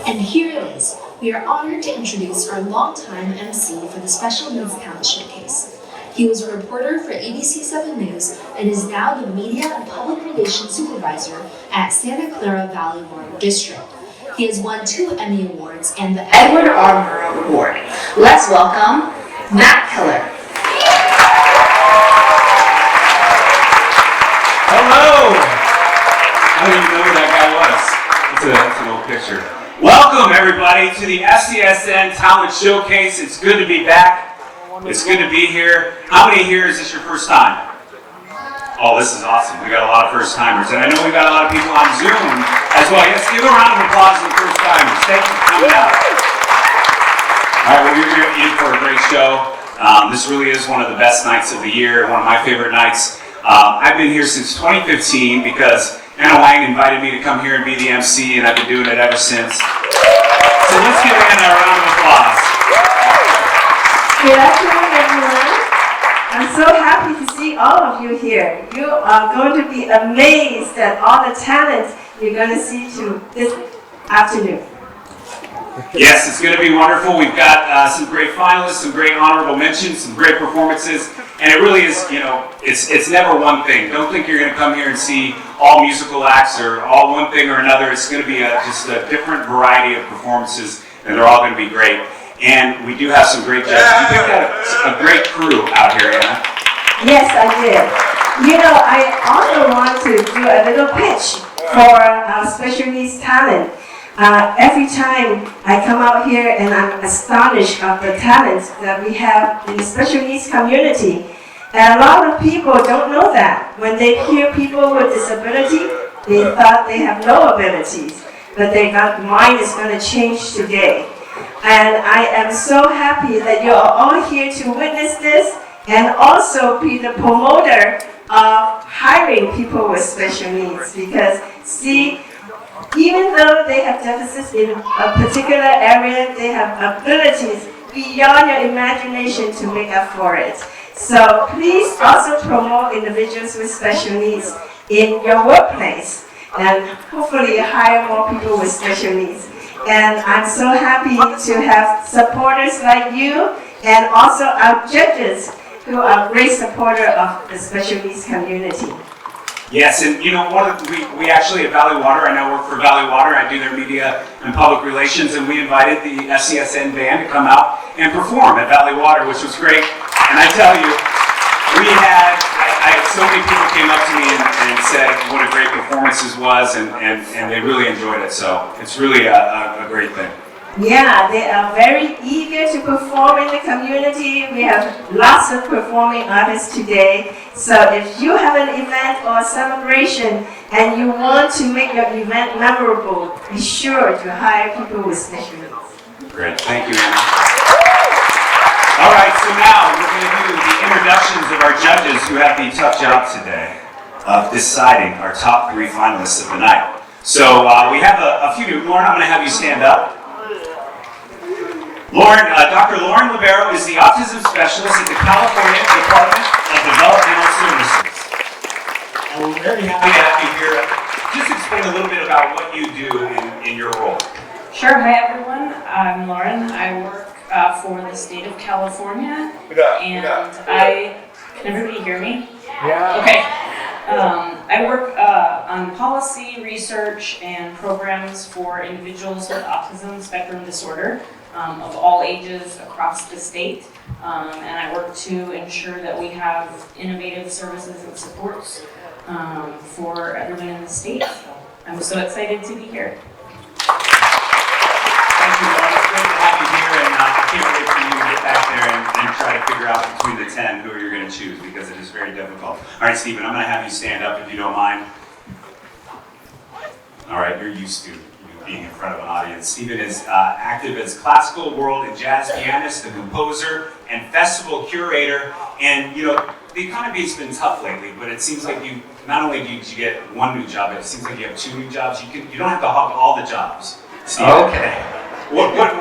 And here it is. We are honored to introduce our longtime MC for the Special Needs Talent Showcase. He was a reporter for ABC 7 News and is now the Media and Public Relations Supervisor at Santa Clara Valley Water District. He has won 2 Emmy Awards and the Edward R. Murrow Award. Let's welcome Matt Keller. Hello! I don't even know who that guy was. That's an old picture. Welcome everybody to the SCSN Talent Showcase. It's good to be back. It's good to be here. How many here is this your first time? Oh, this is awesome. We got a lot of first timers. And I know we got a lot of people on Zoom as well. Yes, give a round of applause to the first timers. Thank you for coming out. All right, well, you're in for a great show. This really is one of the best nights of the year, one of my favorite nights. I've been here since 2015 because Anna Wang invited me to come here and be the MC, and I've been doing it ever since. So let's give Anna a round of applause. Good afternoon, everyone. I'm so happy to see all of you here. You are going to be amazed at all the talent you're going to see this afternoon. Yes, it's going to be wonderful. We've got some great finalists, some great honorable mentions, some great performances, and it really is, it's never one thing. Don't think you're going to come here and see all musical acts or all one thing or another. It's going to be just a different variety of performances, and they're all going to be great. And we do have some great judges. You picked out a great crew out here, Anna. Yes, I did. I also want to do a little pitch for our special needs talent. Every time I come out here and I'm astonished of the talents that we have in the special needs community. And a lot of people don't know that. When they hear people with disability, they thought they have no abilities. But their mind is going to change today. And I am so happy that you are all here to witness this and also be the promoter of hiring people with special needs. Because, see, even though they have deficits in a particular area, they have abilities beyond your imagination to make up for it. So please also promote individuals with special needs in your workplace and hopefully hire more people with special needs. And I'm so happy to have supporters like you and also our judges who are great supporters of the special needs community. Yes, and we actually at Valley Water, I now work for Valley Water, I do their media and public relations, and we invited the SCSN band to come out and perform at Valley Water, which was great. And I tell you, so many people came up to me and said what a great performance this was, and they really enjoyed it, so it's really a great thing. Yeah, they are very eager to perform in the community. We have lots of performing artists today. So if you have an event or a celebration and you want to make your event memorable, be sure to hire people with special needs. Great, thank you, Anna. All right, so now we're going to do the introductions of our judges who have the tough job today of deciding our top 3 finalists of the night. So we have a few. Lauren, I'm going to have you stand up. Dr. Lauren Libero is the autism specialist at the California Department of Developmental Services. And we're very happy to have you here. Just explain a little bit about what you do in your role. Sure. Hi, everyone. I'm Lauren. I work for the state of California. Can everybody hear me? Yeah. Okay. I work on policy, research, and programs for individuals with autism spectrum disorder of all ages across the state. And I work to ensure that we have innovative services and supports for everyone in the state. So I'm so excited to be here. Thank you, Lauren. It's great to have you here, and I can't wait for you to get back there and try to figure out between the 10 who you're going to choose, because it is very difficult. All right, Stephen, I'm going to have you stand up if you don't mind. All right, you're used to being in front of an audience. Stephen is active as classical, world, and jazz pianist, the composer, and festival curator. And the economy has been tough lately, but it seems like you not only did you get one new job, but it seems like you have 2 new jobs. You don't have to hog all the jobs. Stephen. Okay.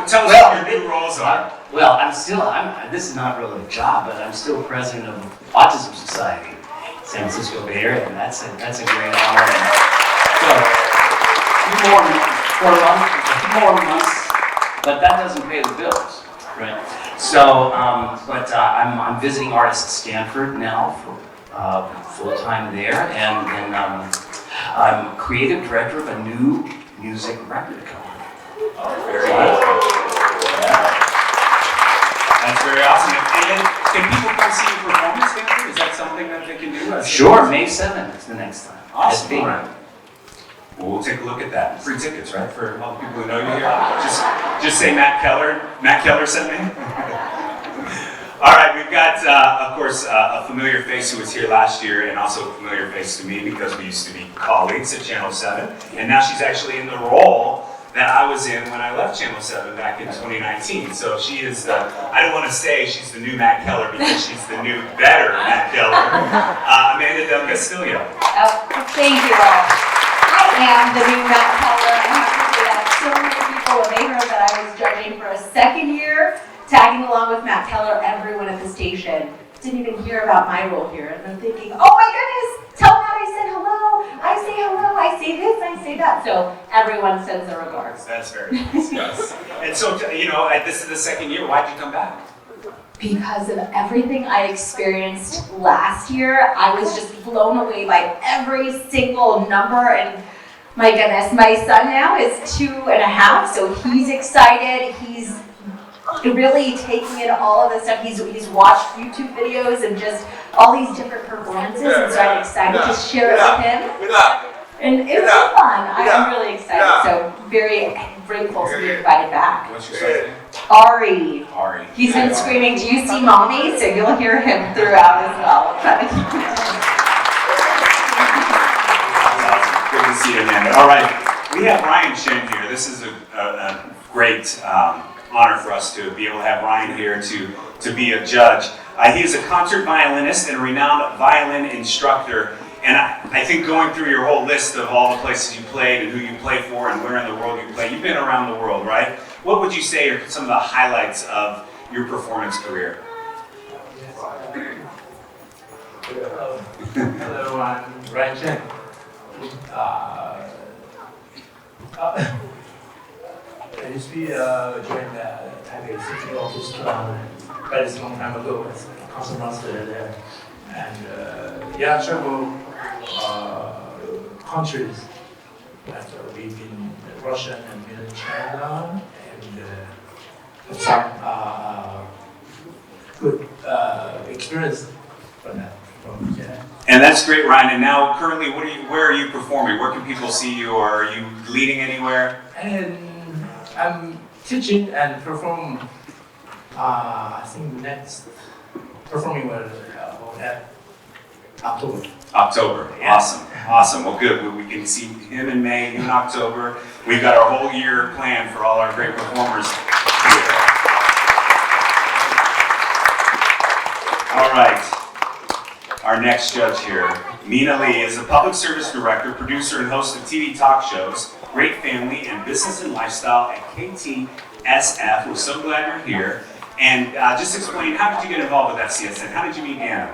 Tell us what your new roles are. Well, this is not really a job, but I'm still president of the Autism Society, San Francisco Bay Area, and that's a great honor. And so, 4 months more months, but that doesn't pay the bills, right? So, I'm visiting artist at Stanford now for full-time there, and then I'm creative director of a new music record company. Very good. Yeah. That's very awesome. And can people come see you perform at Stanford? Is that something that they can do? Sure, May 7th is the next time. Awesome. SB. All right. Well, we'll take a look at that. Free tickets, right? For all the people who know you here. Just say Matt Keller. Matt Keller sent me. All right, we've got, of course, a familiar face who was here last year, and also a familiar face to me because we used to be colleagues at Channel 7, and now she's actually in the role that I was in when I left Channel 7 back in 2019. So she is, I don't want to say she's the new Matt Keller because she's the new, better Matt Keller, Amanda Del Castillo. Thank you all. I am the new Matt Keller. I have to say that so many people, when they heard that I was judging for a second year, tagging along with Matt Keller, everyone at the station didn't even hear about my role here. And I'm thinking, oh my goodness, tell Matt I said hello, I say this, I say that. So everyone sends their regards. That's very nice, yes. And so, you know, this is the second year, why'd you come back? Because of everything I experienced last year, I was just blown away by every single number. And my goodness, my son now is 2.5, so he's excited. He's really taking in all of this stuff. He's watched YouTube videos and just all these different performances, and so I'm excited to share it with him. And it was fun. I'm really excited, so very grateful to be invited back. What's your son's name? Ari. Ari. He's been screaming, "Do you see mommy?" So you'll hear him throughout as well. Good to see you, Amanda. All right, we have Ryan Shen here. This is a great honor for us to be able to have Ryan here to be a judge. He is a concert violinist and a renowned violin instructor. And I think going through your whole list of all the places you played and who you play for and where in the world you play, you've been around the world, right? What would you say are some of the highlights of your performance career? Hello, I'm Ryan Chen. I used to be joined the Taipei City Orchestra quite a long time ago as a concert master there. And I travel countries that we've been in Russia and been in China, and have some good experience from that. And that's great, Ryan. And now, currently, where are you performing? Where can people see you, or are you leading anywhere? And I'm teaching and perform. I think next performing will at October. October. Yeah. Awesome. Awesome. Well, good. We can see him in May, you in October. We've got our whole year planned for all our great performers. All right. Our next judge here, Mina Lee, is a public service director, producer, and host of TV talk shows, Great Family and Business and Lifestyle at KTSF. We're so glad you're here. And just explain, how did you get involved with FCSN? How did you meet Anna?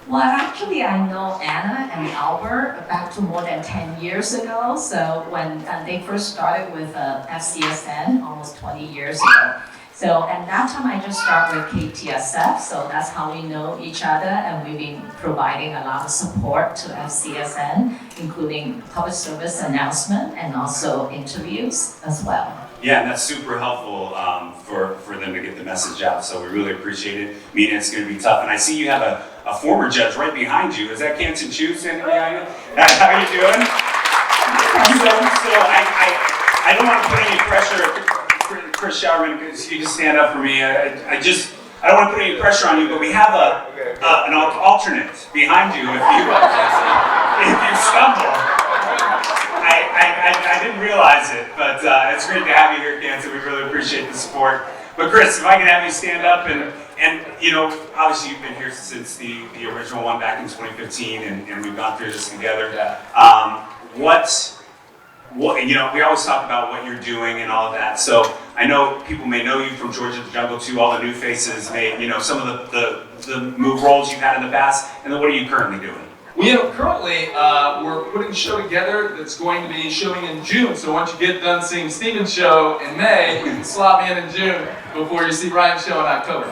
Well, actually, I know Anna and Albert back to more than 10 years ago. So when they first started with FCSN, almost 20 years ago. So at that time, I just started with KTSF. So that's how we know each other. And we've been providing a lot of support to FCSN, including public service announcement and also interviews as well. Yeah, and that's super helpful for them to get the message out. So we really appreciate it. Mina, it's going to be tough. And I see you have a former judge right behind you. Is that Canton Chu standing behind you? How are you doing? So I don't want to put any pressure. Chris Showerman, you can stand up for me. I don't want to put any pressure on you, but we have an alternate behind you if you stumble. I didn't realize it, but it's great to have you here, Canton. We really appreciate the support. But Chris, if I could have you stand up and you know, obviously you've been here since the original one back in 2015, and we've gone through this together. What, you know, we always talk about what you're doing and all of that. So I know people may know you from Georgia the Jungle too. All the new faces may, you know, some of the move roles you've had in the past. And then what are you currently doing? We have currently, we're putting a show together that's going to be showing in June. So once you get done seeing Steven's show in May, you can slot me in June before you see Ryan's show in October.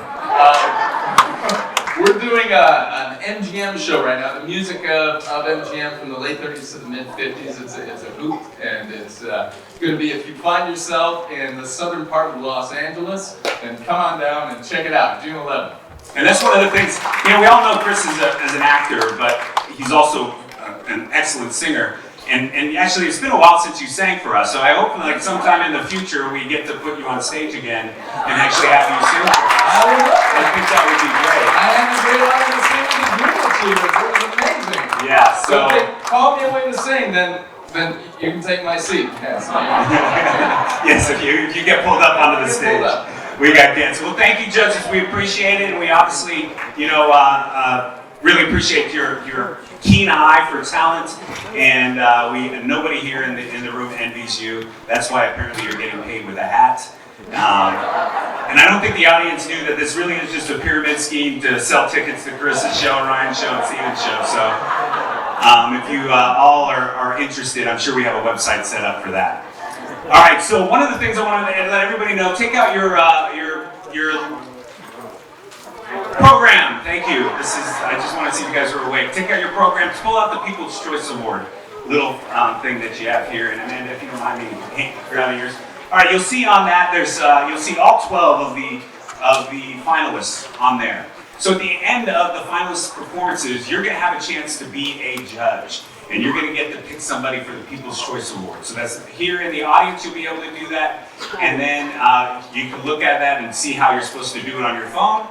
We're doing an MGM show right now, the music of MGM from the late 30s to the mid 50s. It's a hoot, and it's going to be, if you find yourself in the southern part of Los Angeles, then come on down and check it out, June 11th. And that's one of the things, you know, we all know Chris as an actor, but he's also an excellent singer. And actually, it's been a while since you sang for us, so I hope like sometime in the future we get to put you on stage again and actually have you sing for us. I think that would be great. I had a great honor to sing with the Greenwood Achievers. It was amazing. Yeah, so if they call me away to sing, then you can take my seat. Yes, yes, if you get pulled up onto the stage. We got canceled. Well, thank you, judges. We appreciate it, and we obviously, you know, really appreciate your keen eye for talent. And nobody here in the room envies you. That's why apparently you're getting paid with a hat. And I don't think the audience knew that this really is just a pyramid scheme to sell tickets to Chris's show, Ryan's show, and Steven's show. So if you all are interested, I'm sure we have a website set up for that. All right, so one of the things I wanted to let everybody know, take out your program. Thank you. I just want to see if you guys are awake. Take out your programs. Pull out the People's Choice Award little thing that you have here. And Amanda, if you don't mind me grabbing yours. All right, you'll see on that you'll see all 12 of the finalists on there. So at the end of the finalist performances, you're going to have a chance to be a judge. And you're going to get to pick somebody for the People's Choice Award. So that's here in the audience, you'll be able to do that. And then you can look at that and see how you're supposed to do it on your phone.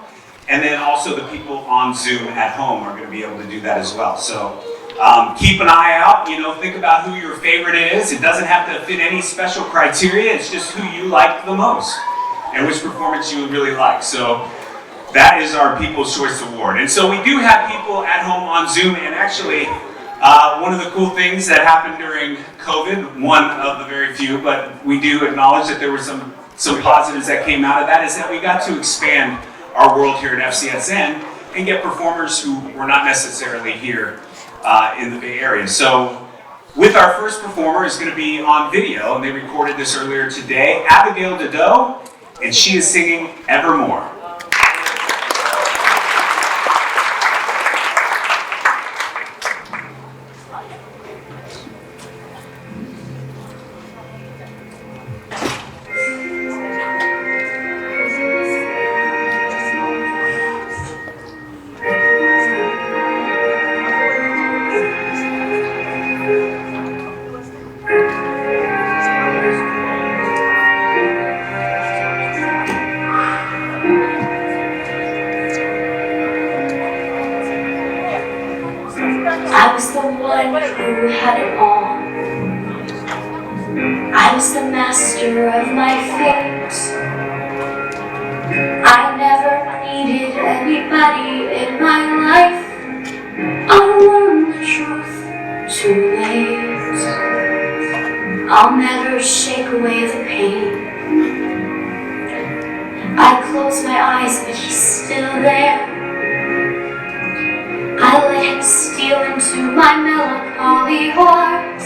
And then also the people on Zoom at home are going to be able to do that as well. So keep an eye out, you know, think about who your favorite is. It doesn't have to fit any special criteria. It's just who you like the most and which performance you really like. So that is our People's Choice Award. And so we do have people at home on Zoom, and actually, one of the cool things that happened during COVID, one of the very few, but we do acknowledge that there were some positives that came out of that, is that we got to expand our world here at FCSN and get performers who were not necessarily here in the Bay Area. So with our first performer is going to be on video, and they recorded this earlier today, Abigail Dado, and she is singing Evermore. I was the one who had it all. I was the master of my fate. I never needed anybody in my life. I learned the truth too late. I'll never shake away the pain. I close my eyes, but he's still there. I let him steal into my melancholy heart.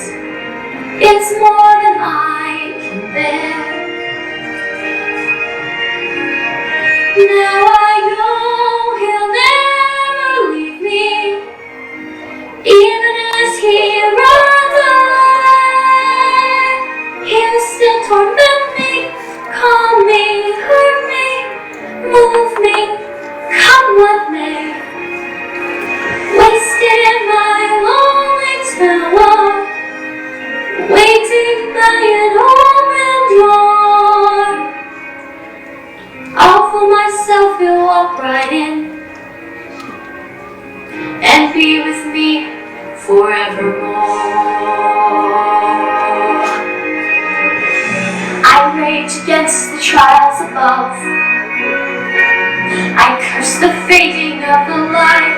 It's more than I can bear. Now I know he'll never leave me, even as he runs away. He'll still torment me, calm me, hurt me, move me, come what may. Wasted in my lonely tower, waiting by an open door. I'll fool myself, he'll walk right in and be with me forevermore. I rage against the trials above. I curse the fading of the light.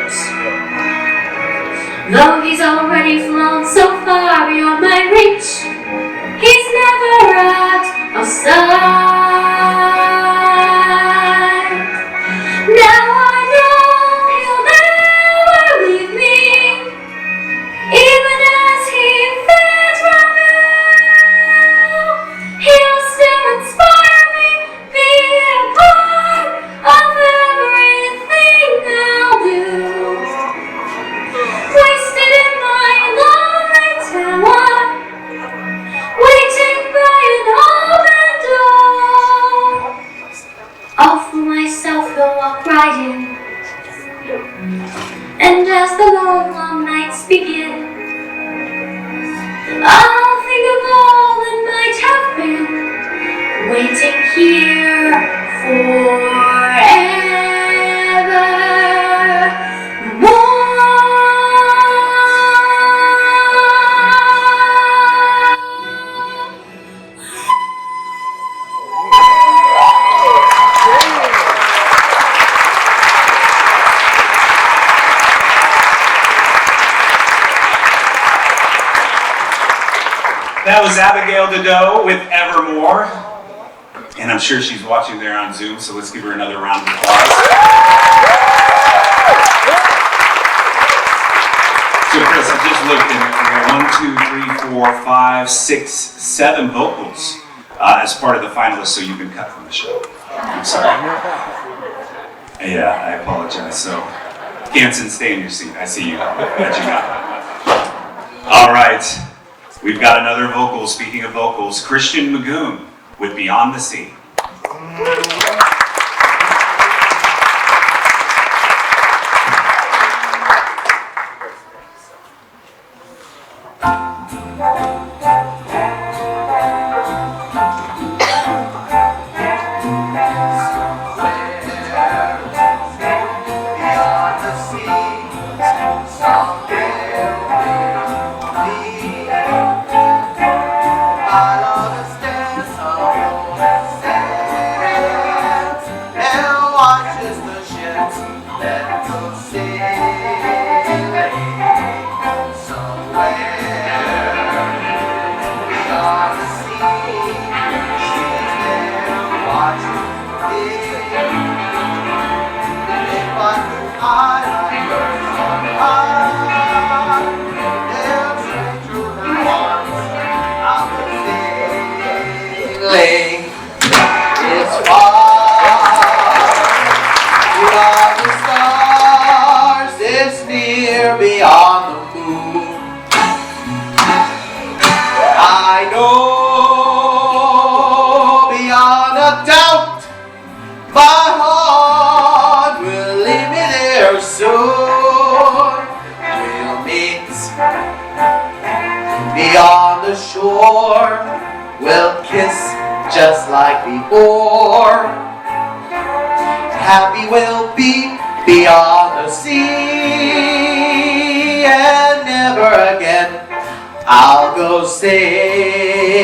Though he's already flown so far beyond my reach, he's never at our side. Now I know he'll never leave me, waiting here That was Abigail Dado with Evermore. And I'm sure she's watching there on Zoom, so let's give her another round of applause. So Chris, I just looked and we got 1, 2, 3, 4, 5, 6, 7 vocals as part of the finalists, so you've been cut from the show. I'm sorry. Yeah, I apologize. So, Ganson, stay in your seat. I see you. That you got. All right. We've got another vocal. Speaking of vocals, Christian Magoon with Beyond the Sea. It's far beyond the stars, it's near beyond the moon. I know beyond a doubt my heart will lead me there soon. We'll meet beyond the shore, we'll kiss just like before. Happy we'll be beyond the sea, and never again I'll go sailing.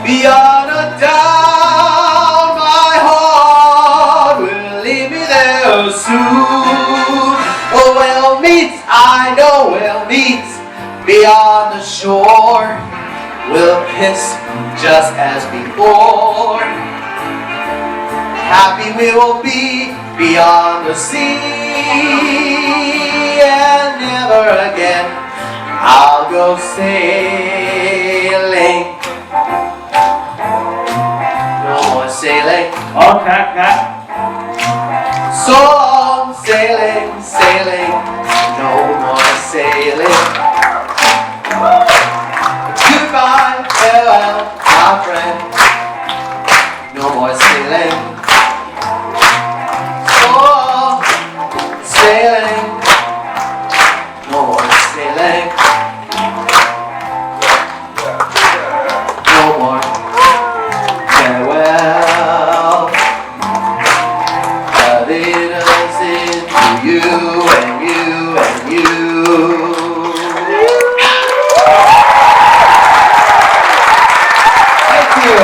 Beyond a doubt, my heart will lead me there soon. Oh, we'll meet, I know we'll meet beyond the shore. We'll kiss just as before. Happy we will be beyond the sea, and never again I'll go sailing. Sailing. Okay, okay. So long, sailing, sailing, no more sailing. Goodbye, farewell, my friend, no more sailing. So long, sailing, no more sailing. No more farewell. You and you and you. Thank you.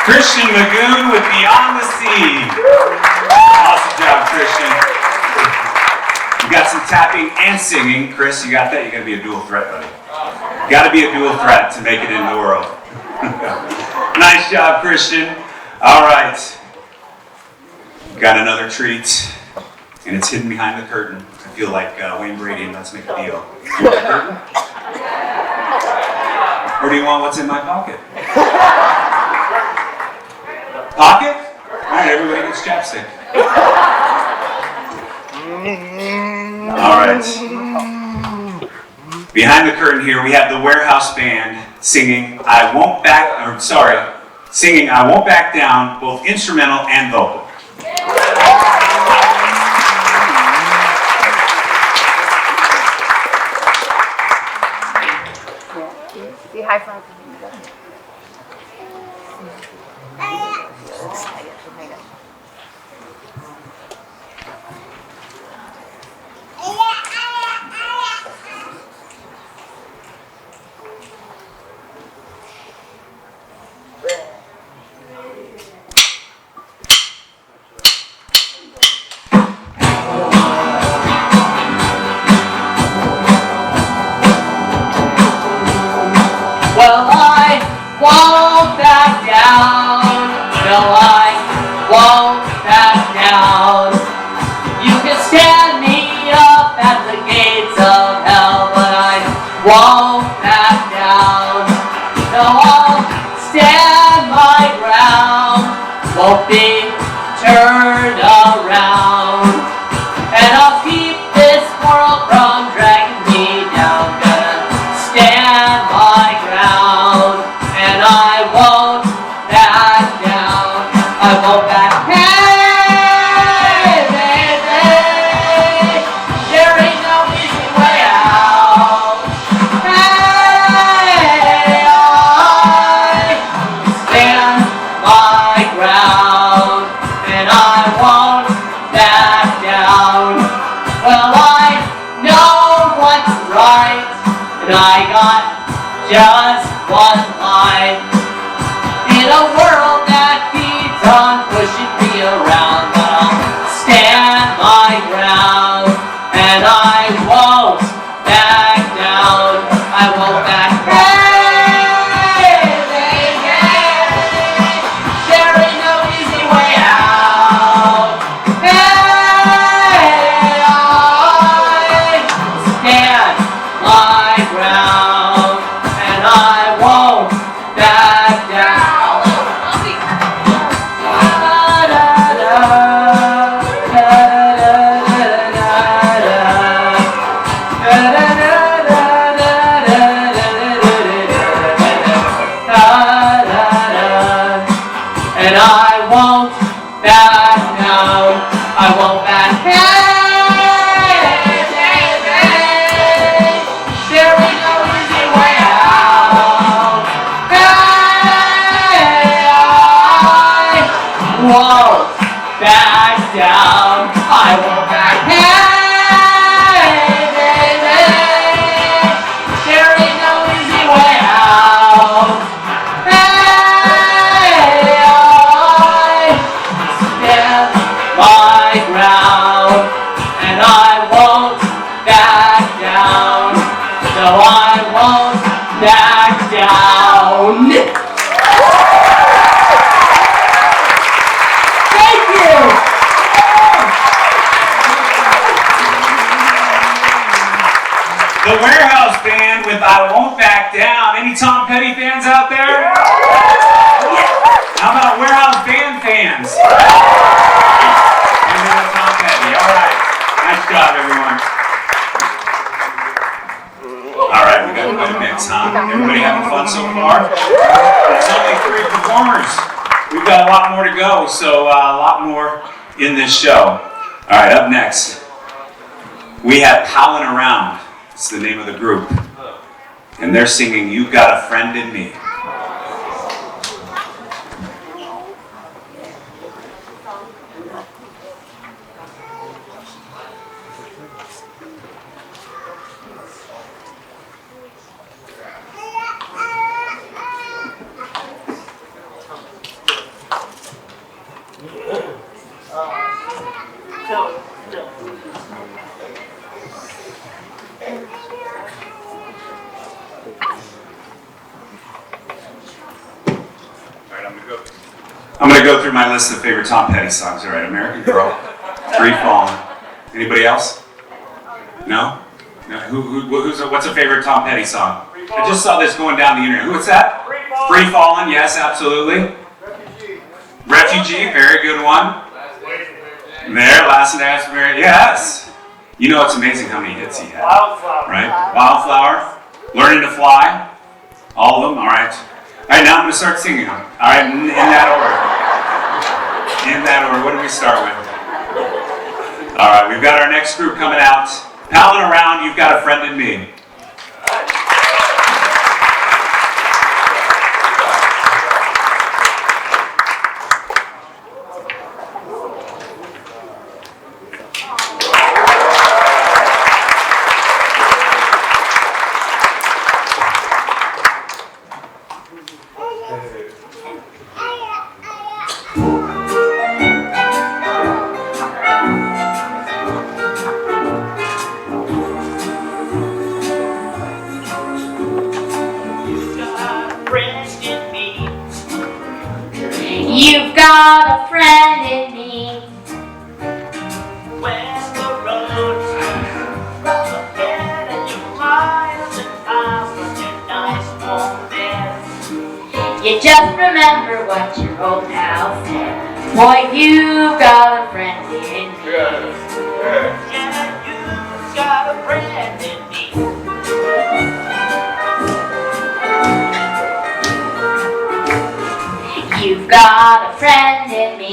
Christian Magoon with Beyond the Sea. Awesome job, Christian. You got some tapping and singing. Chris, you got that? You gotta be a dual threat, buddy. Gotta be a dual threat to make it in the world. Nice job, Christian. All right. Got another treat, and it's hidden behind the curtain. I feel like Wayne Brady and Let's Make a Deal. You want the curtain? Or do you want what's in my pocket? Pocket? All right, everybody gets chapstick. All right. Behind the curtain here, we have the Warehouse Band singing "I Won't Back," singing "I Won't Back Down," both instrumental and vocal. Say high five. Well, I won't back down. No, I won't back down. You can stand me up at the gates of hell, but I won't back down. No, I'll stand my ground. Won't be turned around. And I'll keep this world from dragging me down. Gonna stand my ground, and I won't back down. I won't back. Hey, baby, there ain't no easy way out. Hey, I stand my ground, and I won't back down. Well, I know what's right, and I got just one line. In a world that keeps on pushing me around, but I'll stand my ground, and I won't back down. I won't back. Hey, baby, there ain't no easy way out. Hey, I stand my ground, and I won't back down. And I won't back down. I won't back. Hey, baby, there ain't no easy way out. Hey, I won't back down. I won't back. Hey, baby, there ain't no easy way out. Hey, I stand my ground, and I won't back down. No, I won't back down. Thank you. The Warehouse Band with "I Won't Back Down." Any Tom Petty fans out there? How about Warehouse Band fans? And then Tom Petty. All right. Nice job, everyone. All right, we got quite a mix, huh? Everybody having fun so far? It's only 3 performers. We've got a lot more to go, so a lot more in this show. All right, up next, we have Howlin' Around. It's the name of the group. And they're singing "You Got a Friend in Me." I'm going to go through my list of favorite Tom Petty songs. All right, American Girl, Free Fallin'. Anybody else? No? No? What's a favorite Tom Petty song? I just saw this going down the internet. What's that? Free Fallin', yes, absolutely. Refugee, very good one. There, Last Dance, yes. You know it's amazing how many hits he had. Right? Wildflower, Learning to Fly, all of them, all right. All right, now I'm going to start singing them. All right, in that order. In that order, what do we start with? All right, we've got our next group coming out. Palling Around, You've Got a Friend in Me. You've got a friend in me. When the road's rough ahead and you're miles and miles from your nice warm bed, You just remember what your old pal said. Boy, you've got a friend in me. yeah, you've got a friend in me. You've got a friend in me.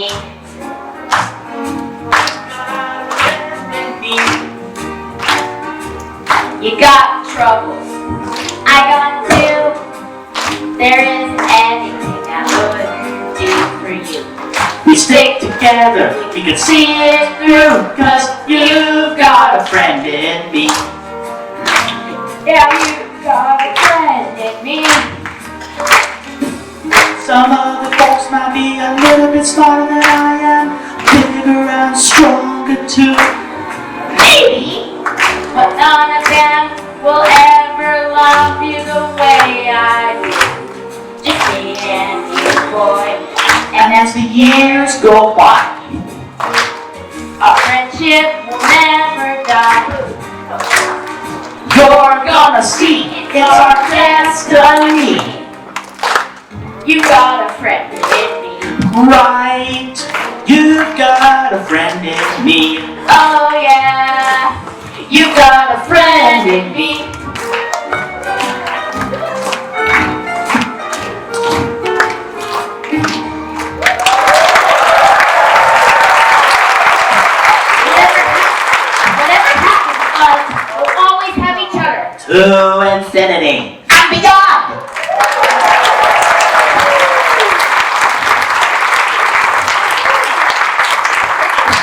You got troubles, I got two. There isn't anything I wouldn't do for you. We stick together, we can see it through, 'cause you've got a friend in me. Yeah, you've got a friend in me. Some other folks might be a little bit smarter than I am, bigger and stronger too. Maybe, but none of them will ever love you the way I do. Just me and you, boy. And as the years go by, Our friendship will never die. you're gonna see it's our destiny. You got a friend in me. Right, you've got a friend in me. Oh yeah, you got a friend in me. Whatever happens, us will always have each other. To infinity. And beyond.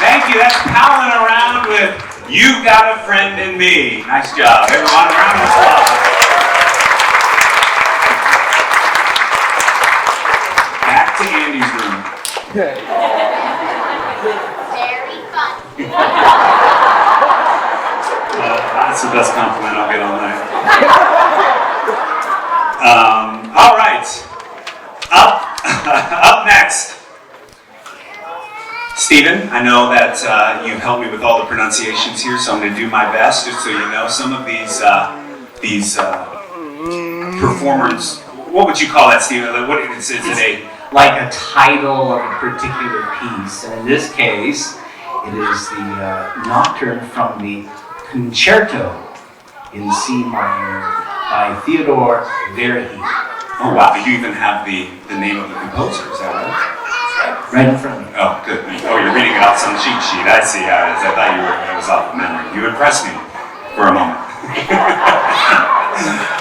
Thank you. That's Palling Around with You've Got a Friend in Me. Nice job, everyone. Round of applause. Back to Andy's room. Very fun. That's the best compliment I'll get all night. All right. Up next. Stephen, I know that you've helped me with all the pronunciations here, so I'm going to do my best, just so you know. Some of these performers, what would you call that, Stephen? What is it today? Like a title of a particular piece. And in this case, it is the Nocturne from the Concerto in C minor by Theodore Verhey. Oh wow, you even have the name of the composer, is that right? Right in front of me. Oh, good. Oh, you're reading it off some cheat sheet. I see how it is. I thought it was off of memory. You impressed me for a moment.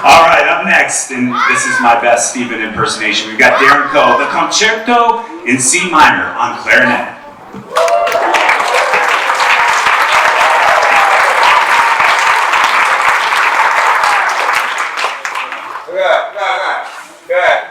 All right, up next, and this is my best Stephen impersonation. We've got Darren Coe, the Concerto in C minor on clarinet. Good.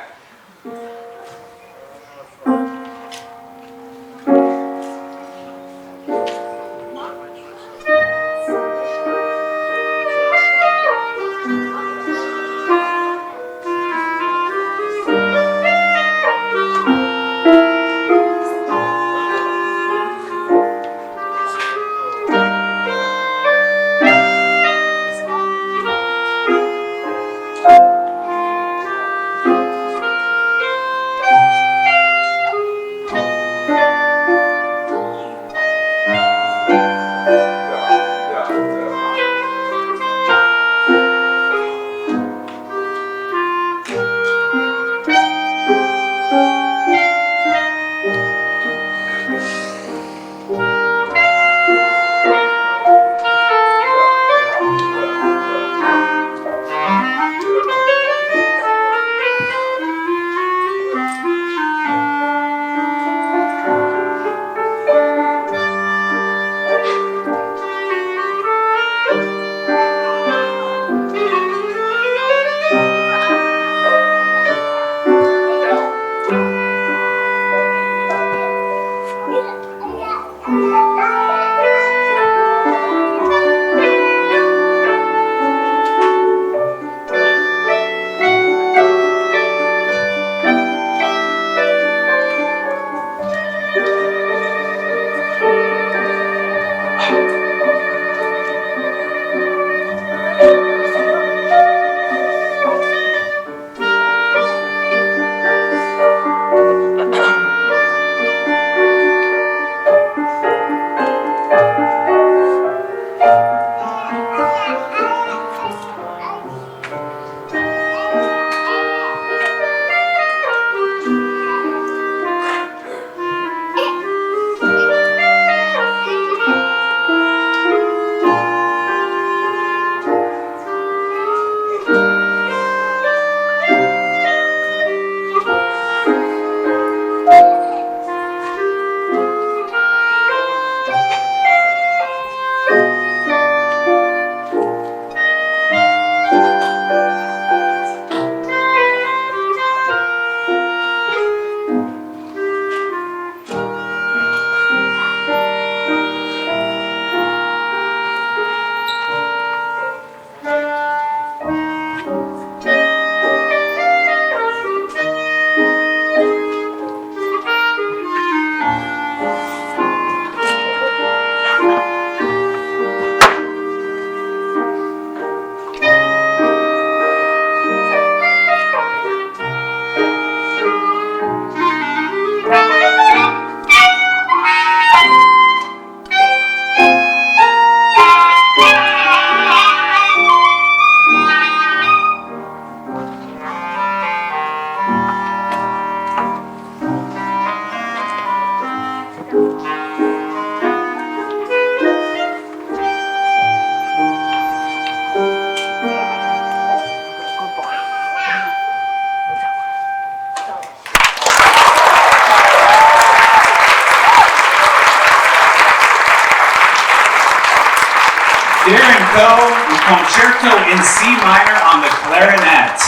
concerto in C minor on the clarinet.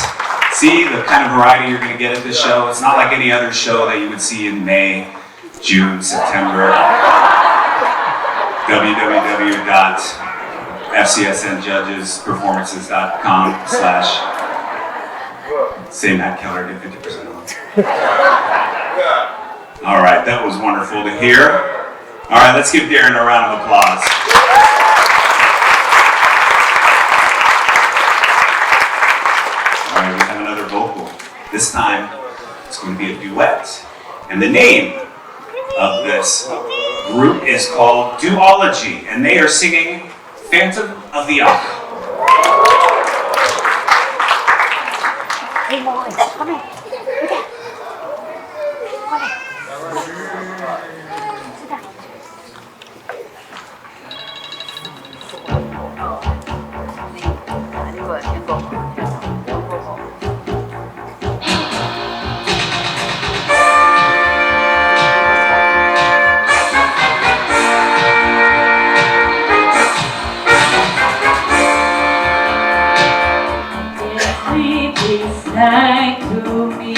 See the kind of variety you're going to get at this show. It's not like any other show that you would see in May, June, September. www.fcsnjudgesperformances.com/say Matt Keller, get 50% off. All right, that was wonderful to hear. All right, let's give Darren a round of applause. All right, we have another vocal. This time, it's going to be a duet. And the name of this group is called Duology, and they are singing Phantom of the Opera. Hey, Molly, come here. Sang to me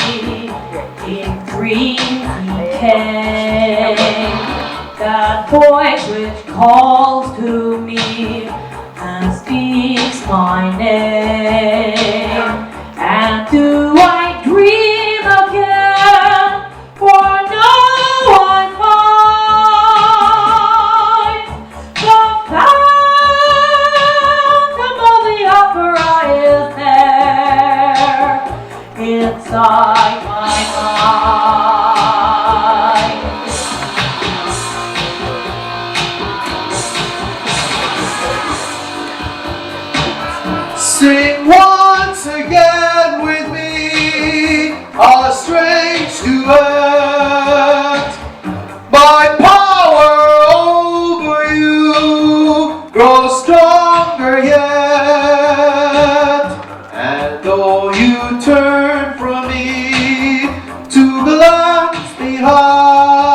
in dreams he came, that voice which calls to me and speaks my name. And do I dream again, for now I find the Phantom of the Opera is there inside my mind. Sing once again with me a strange duet. My power over you grows stronger yet, and though you turn from me to glance behind,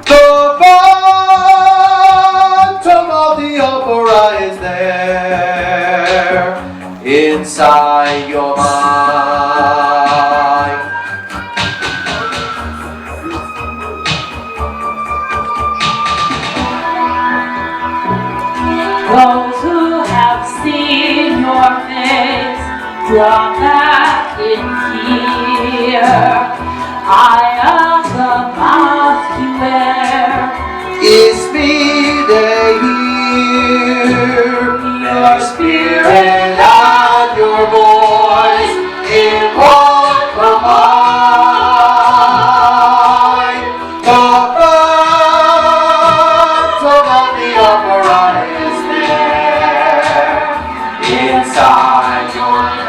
the Phantom of the Opera is there inside your mind. Those who have seen your face draw back in here. I am the mask you wear. It's me they hear, your spirit and your voice in one combine. The Phantom of the Opera is there inside your mind.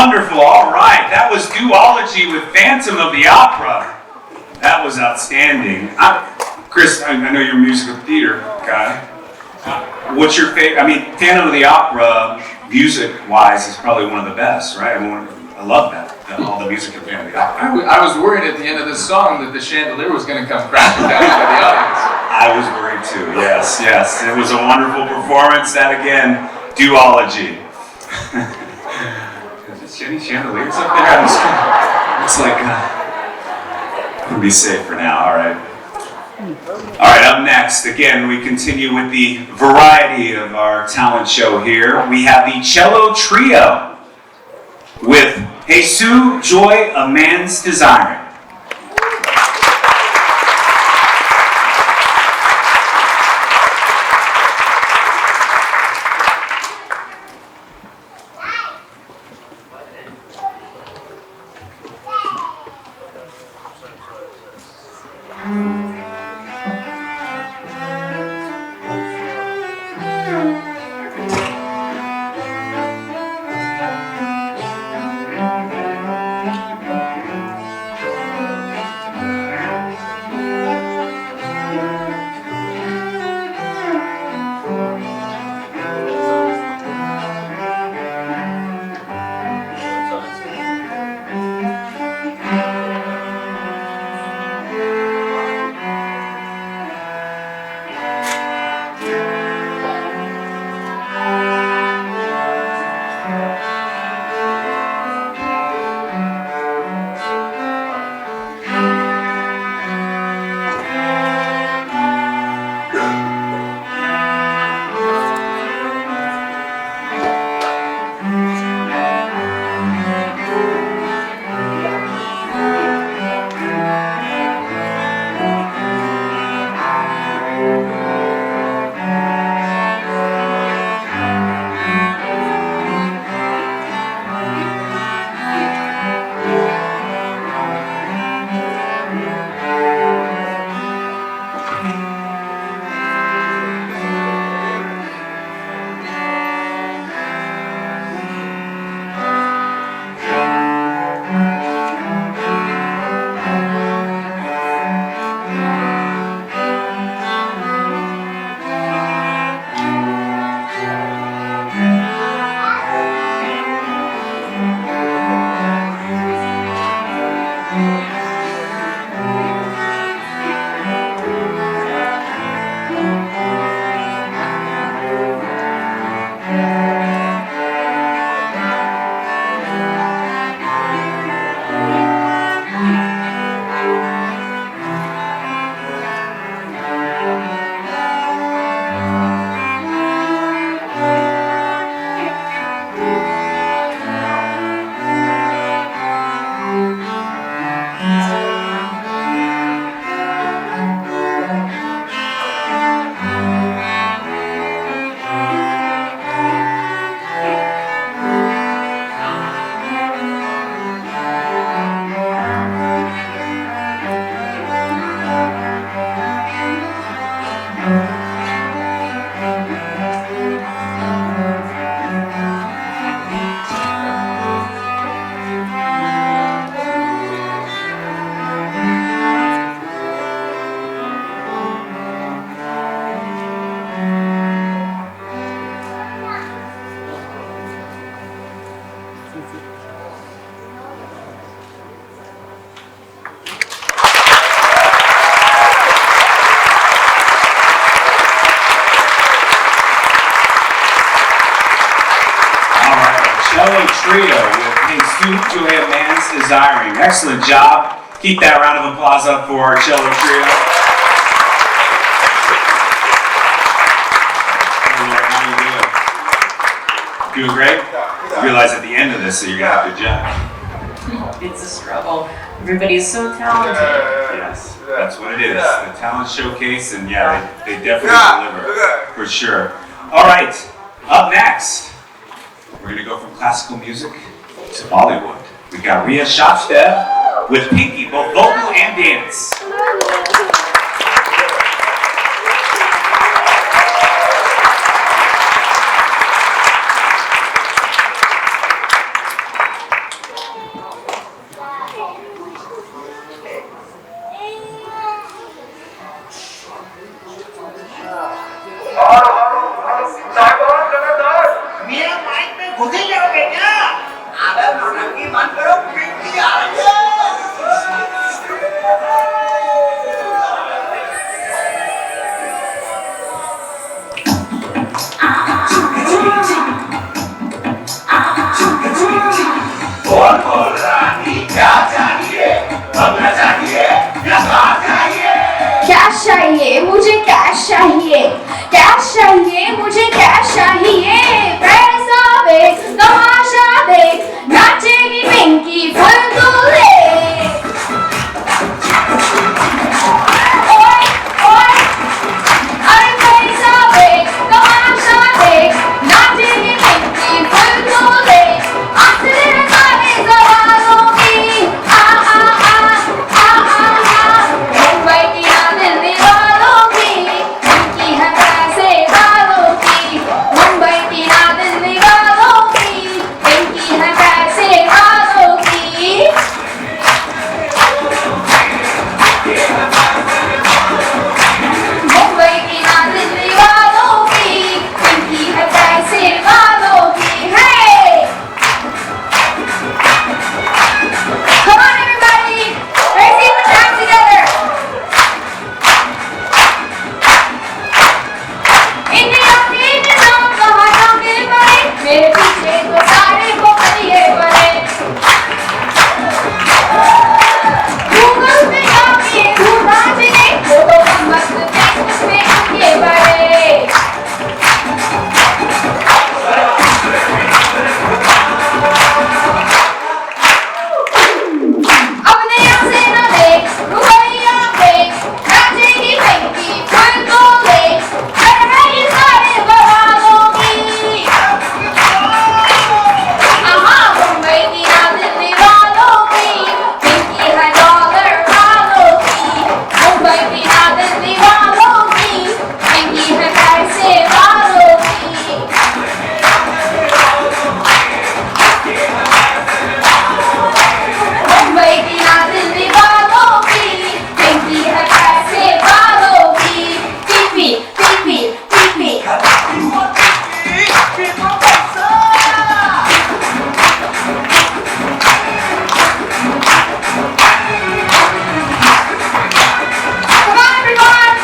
Wonderful. All right. That was Duology with Phantom of the Opera. That was outstanding. Chris, I know you're a musical theater guy. What's your favorite? I mean, Phantom of the Opera, music-wise, is probably one of the best, right? I love that. All the music in Phantom of the Opera. I was worried at the end of this song that the chandelier was going to come crashing down into the audience. I was worried too. Yes, yes. It was a wonderful performance. That again, Duology. Is there any chandeliers up there? Looks like I'm gonna be safe for now. All right. All right. Up next, again, we continue with the variety of our talent show here. We have the cello trio with Jesus, Joy, a Man's Desiring. Cello trio with Jesus, Joy, a Man's Desiring. Excellent job. Keep that round of applause up for our cello trio. How you doing? Doing great? I realize at the end of this that you're going to have to judge. It's a struggle. Everybody is so talented. Yes, that's what it is. The talent showcase, and yeah, they definitely deliver, for sure. All right, up next, we're going to go from classical music to Bollywood. We got Rhea Shopstead with Pinky, both vocal and dance. मेरा mic में घुस ही जाओगे क्या? अबे नौटंकी बंद करो, पिंकी आ रही है। बोल रानी क्या चाहिए? बंगला चाहिए या कार चाहिए? कैश चाहिए मुझे, कैश चाहिए, कैश चाहिए मुझे, कैश चाहिए। पैसा दे, तमाशा दे, नाचेगी पिंकी फुल दूल्हे। ओए ओए, अरे पैसा दे, तमाशा दे, नाचेगी पिंकी फुल दूल्हे। आखिरी सारे सवालों की आ आ आ आ आ आ। मुंबई की ना दिल्ली वालों की, पिंकी है पैसे वालों की। मुंबई की ना दिल्ली वालों की, पिंकी है पैसे वालों की। मुंबई की ना दिल्ली वालों की, पिंकी है पैसे वालों की। Hey! Come on, everybody! Let's see what's time together. India की निजाम कहाँ जाके बने, मेरे पीछे तो सारे बोलिए बने। गूगल पे जाके ढूंढा जिन्हें, वो तो हम मस्त फेसबुक पे आगे बढ़े। अपने यहाँ से न देख, रुपया देख, नाचेगी पिंकी फुल दूल्हे। घर है ये सारे बवालों की। आहा, मुंबई की ना दिल्ली वालों की, पिंकी है डॉलर वालों की। मुंबई की ना दिल्ली वालों की, पिंकी है पैसे वालों की। मुंबई की ना दिल्ली वालों की, पिंकी है पैसे वालों की। PP PP PP. Come on, everyone!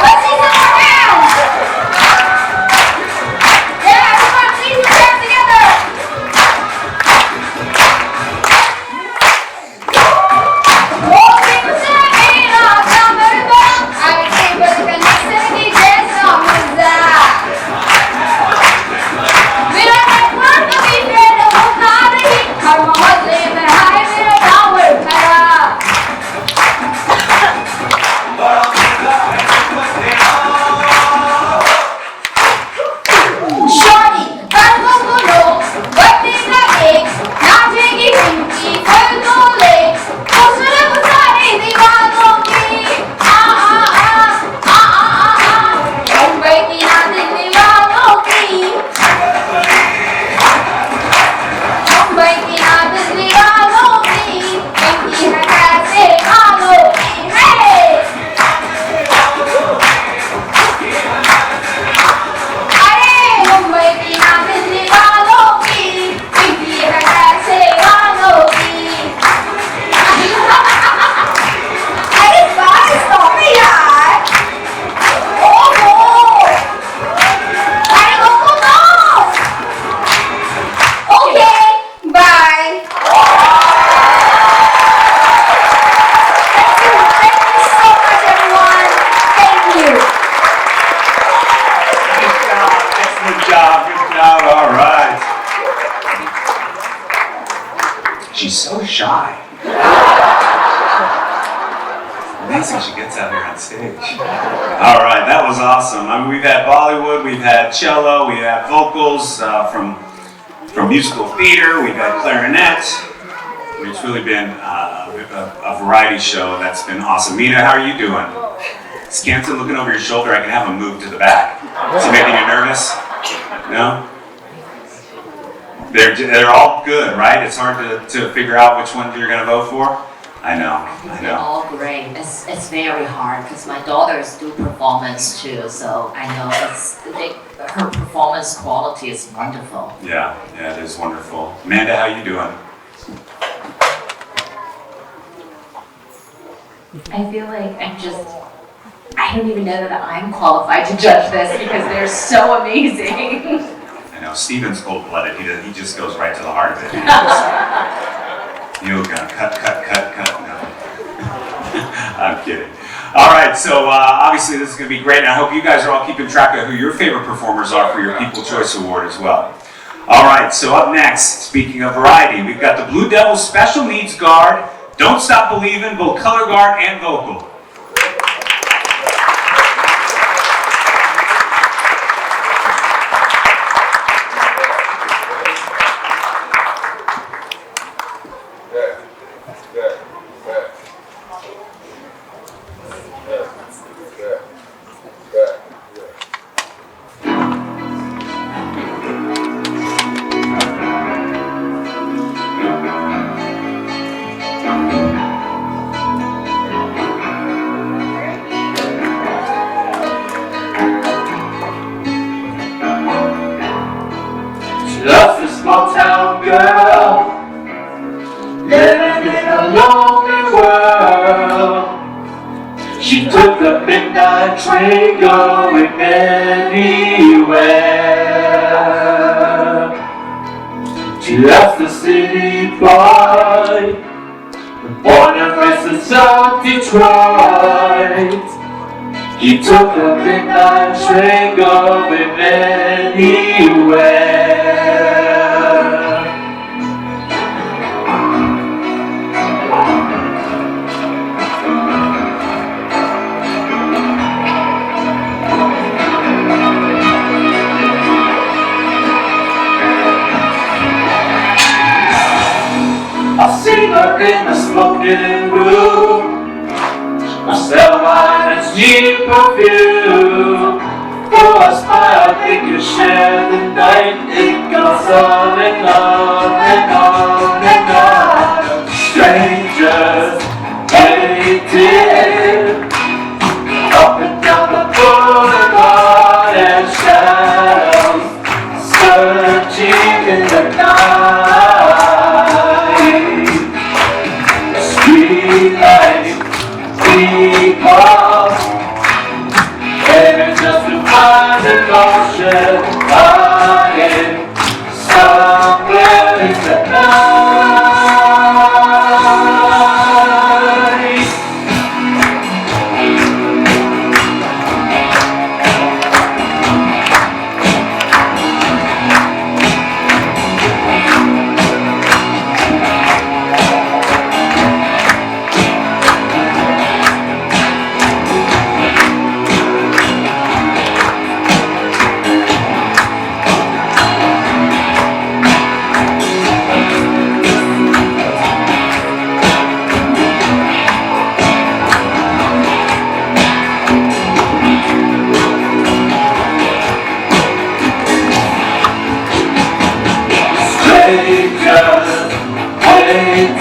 Let's see some more hands! Yeah, come on, see some hands together! Walking beside me, not number one. I can't believe the next thing he just saw me die. मेरा network कभी fail होता नहीं, हर मोहल्ले में है मेरा tower खड़ा। Shorty, tango को लो, बर्थडे का केक, नाचेगी पिंकी फुल दूल्हे। दूसरे को सारे दीवारों की आ आ आ आ आ आ। मुंबई की ना दिल्ली वालों की, मुंबई की ना दिल्ली वालों की, पिंकी है पैसे वालों की। Hey! अरे मुंबई की ना दिल्ली वालों की, पिंकी है पैसे वालों की। अरे बात stop it यार। ओहो। अरे go. Okay, bye. Thank you so much, everyone. Thank you. Good job, excellent job, good job, all right. She's so shy. Amazing she gets out here on stage. All right, that was awesome. I mean, we've had Bollywood, we've had cello, we have vocals from musical theater, we've had clarinet. It's really been a variety show that's been awesome. Mina, how are you doing? Scanton looking over your shoulder, I can have him move to the back. Is he making you nervous? No? They're all good, right? It's hard to figure out which one you're going to vote for? I know. They're all great. It's very hard because my daughters do performance too, so I know her performance quality is wonderful. Yeah, it is wonderful. Amanda, how you doing? I feel like I don't even know that I'm qualified to judge this because they're so amazing. I know, Steven's cold-blooded. He just goes right to the heart of it. You're gonna cut. No. I'm kidding. All right, so obviously this is gonna be great, and I hope you guys are all keeping track of who your favorite performers are for your People's Choice Award as well. All right, so up next, speaking of variety, we've got the Blue Devils Special Needs Guard, Don't Stop Believin', both color guard and vocal. Just a small town girl living in a lonely world. She took the midnight train going anywhere. She left the city boy, born and raised in South Detroit. He took the midnight train going anywhere. I've seen her in the smoking room, I smell wine and cheap perfume. For a smile they can share the night. It goes on and on and on and on. Strangers waiting up and down the boulevard, and shadows searching in the night. Street light, people, aiming just to find emotion, hiding somewhere in the night. Strangers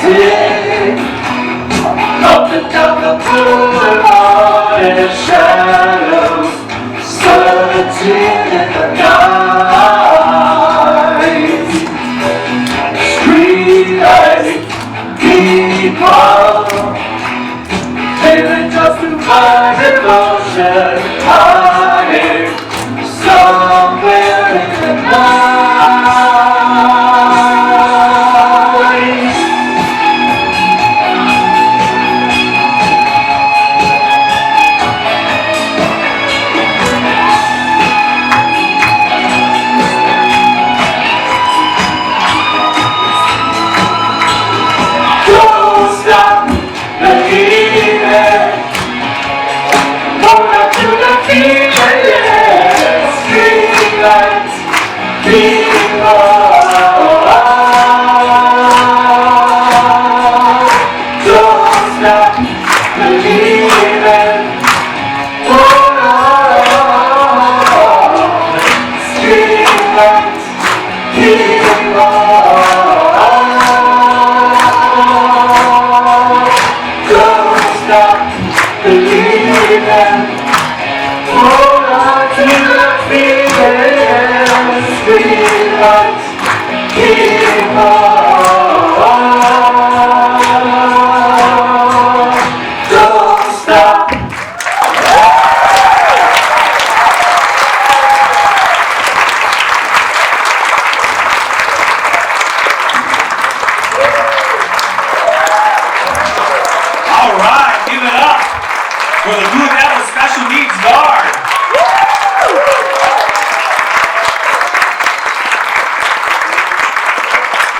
waiting up and down the boulevard, and shadows searching in the night. Street light, people, failing just to find emotion, hiding somewhere in the night. Don't stop believing. Hold on to the feeling.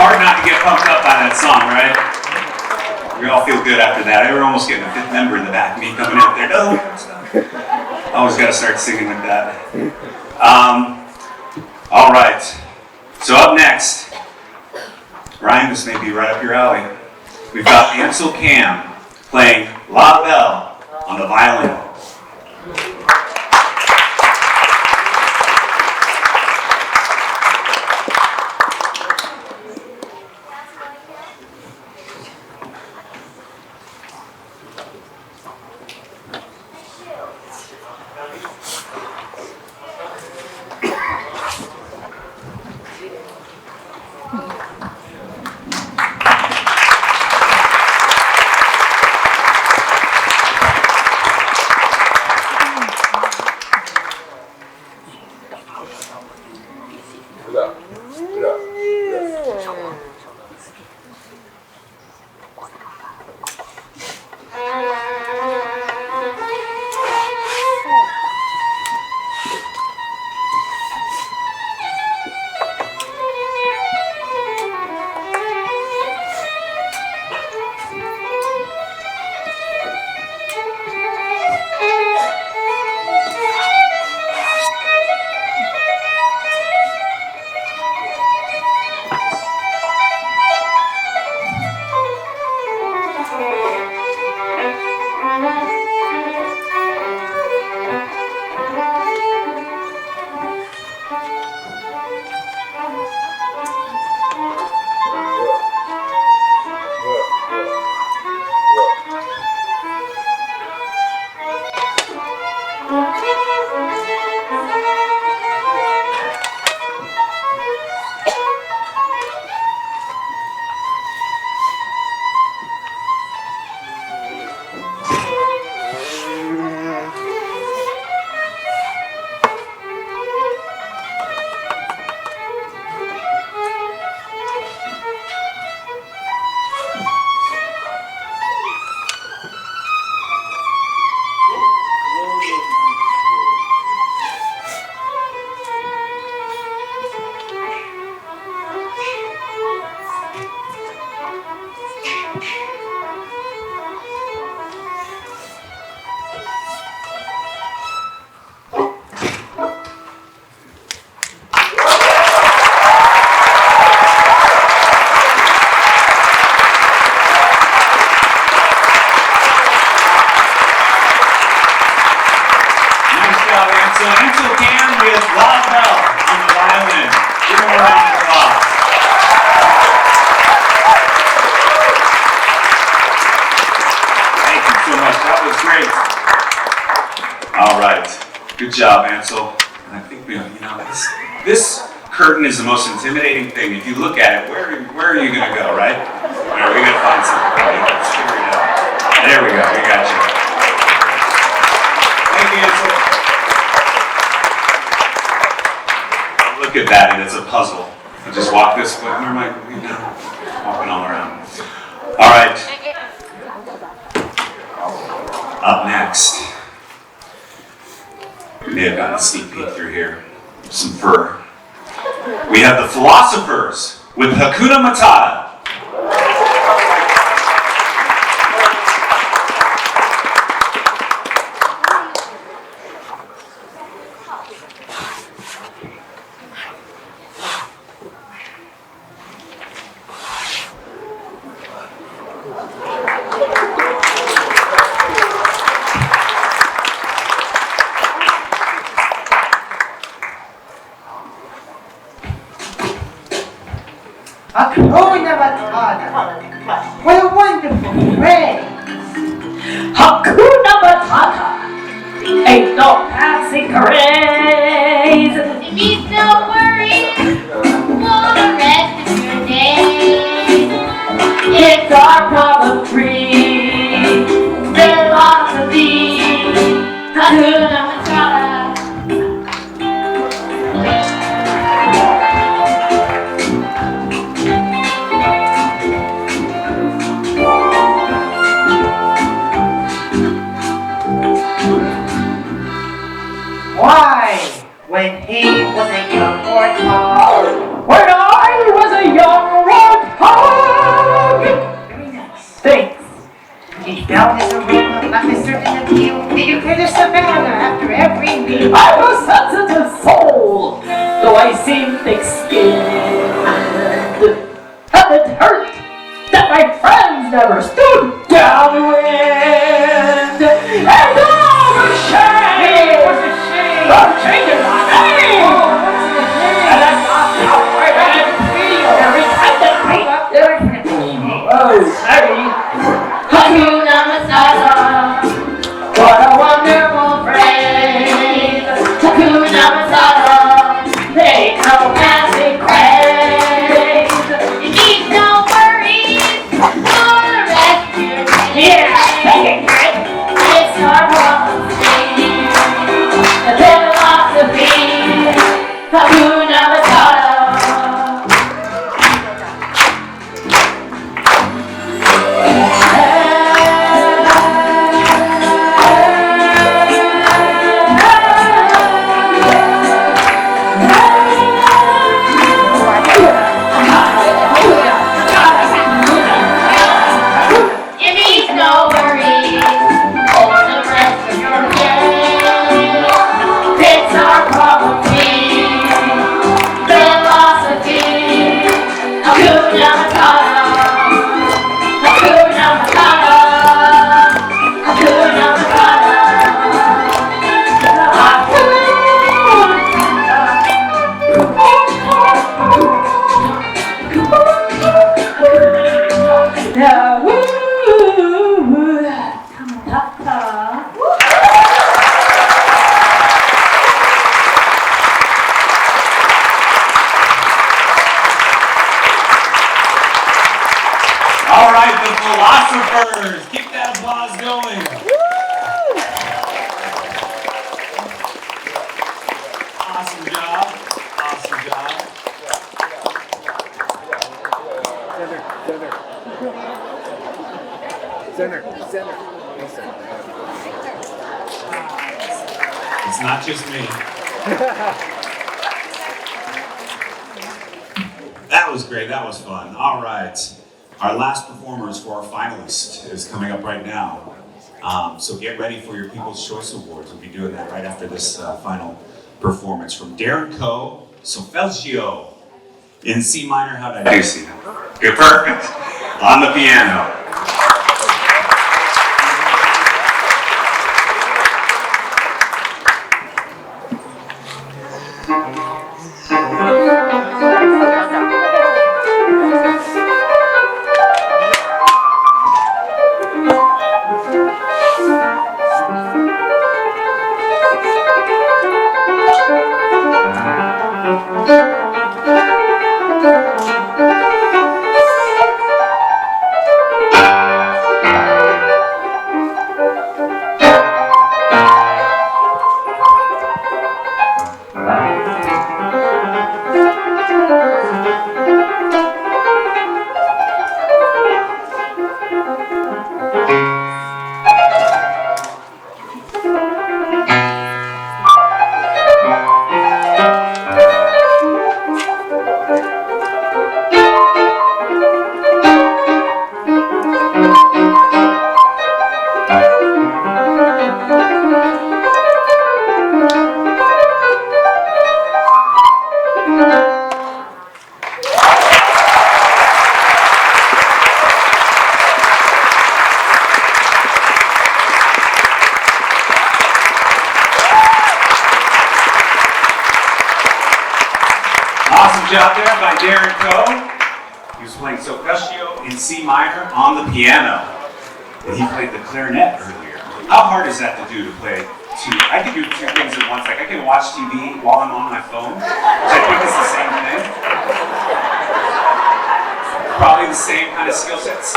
hard not to get pumped up by that song, right? We all feel good after that. I were almost getting a fifth member in the back, me coming out there. No, always got to start singing like that. All right. So up next, Ryan, this may be right up your alley. We've got Ansel Cam playing La Belle on the violin. Ansel Cam with La Belle on the violin. Give him a round of applause. Thank you so much. That was great. All right. Good job, Ansel. And I think this curtain is the most intimidating thing. If you look at it, where are you going to go, right? All right, we're going to find something. Let's figure it out. There we go. We got you. Thank you, Ansel. Look at that, and it's a puzzle. I just walk this way. Where am I? Walking all around. All right. Up next, you may have gotten a sneak peek through here. Some fur. We have the Philosophers with Hakuna Matata. Hakuna Matata. What a wonderful phrase. Hakuna Matata. Ain't no passing craze. It means no worries for the rest of your day. It's our problem-free philosophy. Hakuna Matata. Why, when he was a young mortal, were all I was a young warthog. Very nice. Thanks. Each bell is a ring of mustard in the field. Did you clear the savannah after every meal? I'm a sensitive soul, though I seem thick-skinned. And it hurt that my friends never stood downwind. And all the shame of changing my name. And that's not how I feel every time they clean up their name. Oh, sorry. Hakuna Matata, what a wonderful phrase. Hakuna Matata, they no magic craze. You need no worries, for the rescue. Yeah, take it, kid. It's our philosophy, the philosophy. Hakuna Matata. It means no worries for the rest of your day. It's our property, philosophy. Hakuna Matata. Hakuna Matata. Hakuna Matata. All right, the philosophers. Keep that applause going. Awesome job. Awesome job. It's not just me. That was great. That was fun. All right. Our last performers for our finalist is coming up right now. So get ready for your People's Choice Awards. We'll be doing that right after this final performance from Darren Coe, Solfeggio in C minor. How did I do, Stephen? Good, perfect. On the piano. Awesome job there by Darren Coe. He was playing Solfeggio in C minor on the piano. And he played the clarinet earlier. How hard is that to do, to play two? I can do two things at once. Like I can watch TV while I'm on my phone, which I think is the same thing. Probably the same kind of skill sets.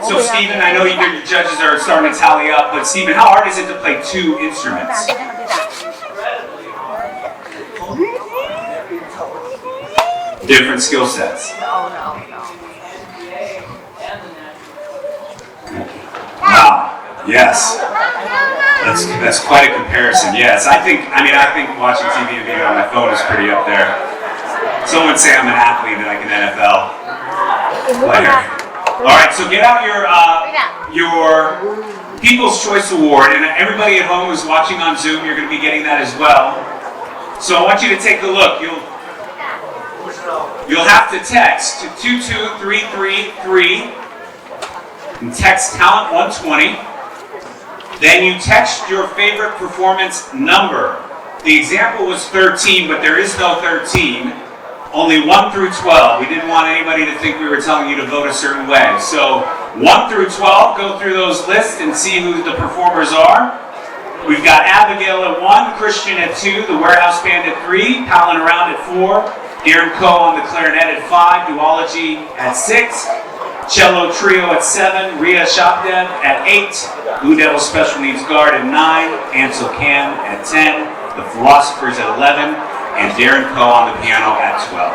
So Stephen, I know your judges are starting to tally up, but Stephen, how hard is it to play two instruments? Different skill sets. Wow. Yes. That's quite a comparison. Yes. I think watching TV and being on my phone is pretty up there. Someone say I'm an athlete and like an NFL player. All right, so get out your People's Choice Award, and everybody at home who's watching on Zoom, you're going to be getting that as well. So I want you to take a look. You'll have to text to 22333 and text Talent 120. Then you text your favorite performance number. The example was 13, but there is no 13. Only 1 through 12. We didn't want anybody to think we were telling you to vote a certain way. So 1 through 12, go through those lists and see who the performers are. We've got Abigail at 1, Christian at 2, the Warehouse Band at 3, Palin Around at 4, Darren Coe on the clarinet at 5, Duology at 6, Cello Trio at 7, Rhea Shopdev at 8, Blue Devil Special Needs Guard at 9, Ansel Cam at 10, The Philosophers at 11, and Darren Coe on the piano at 12.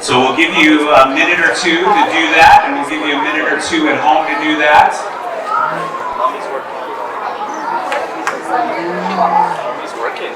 So we'll give you a minute or two to do that, and we'll give you a minute or two at home to do that. He's working.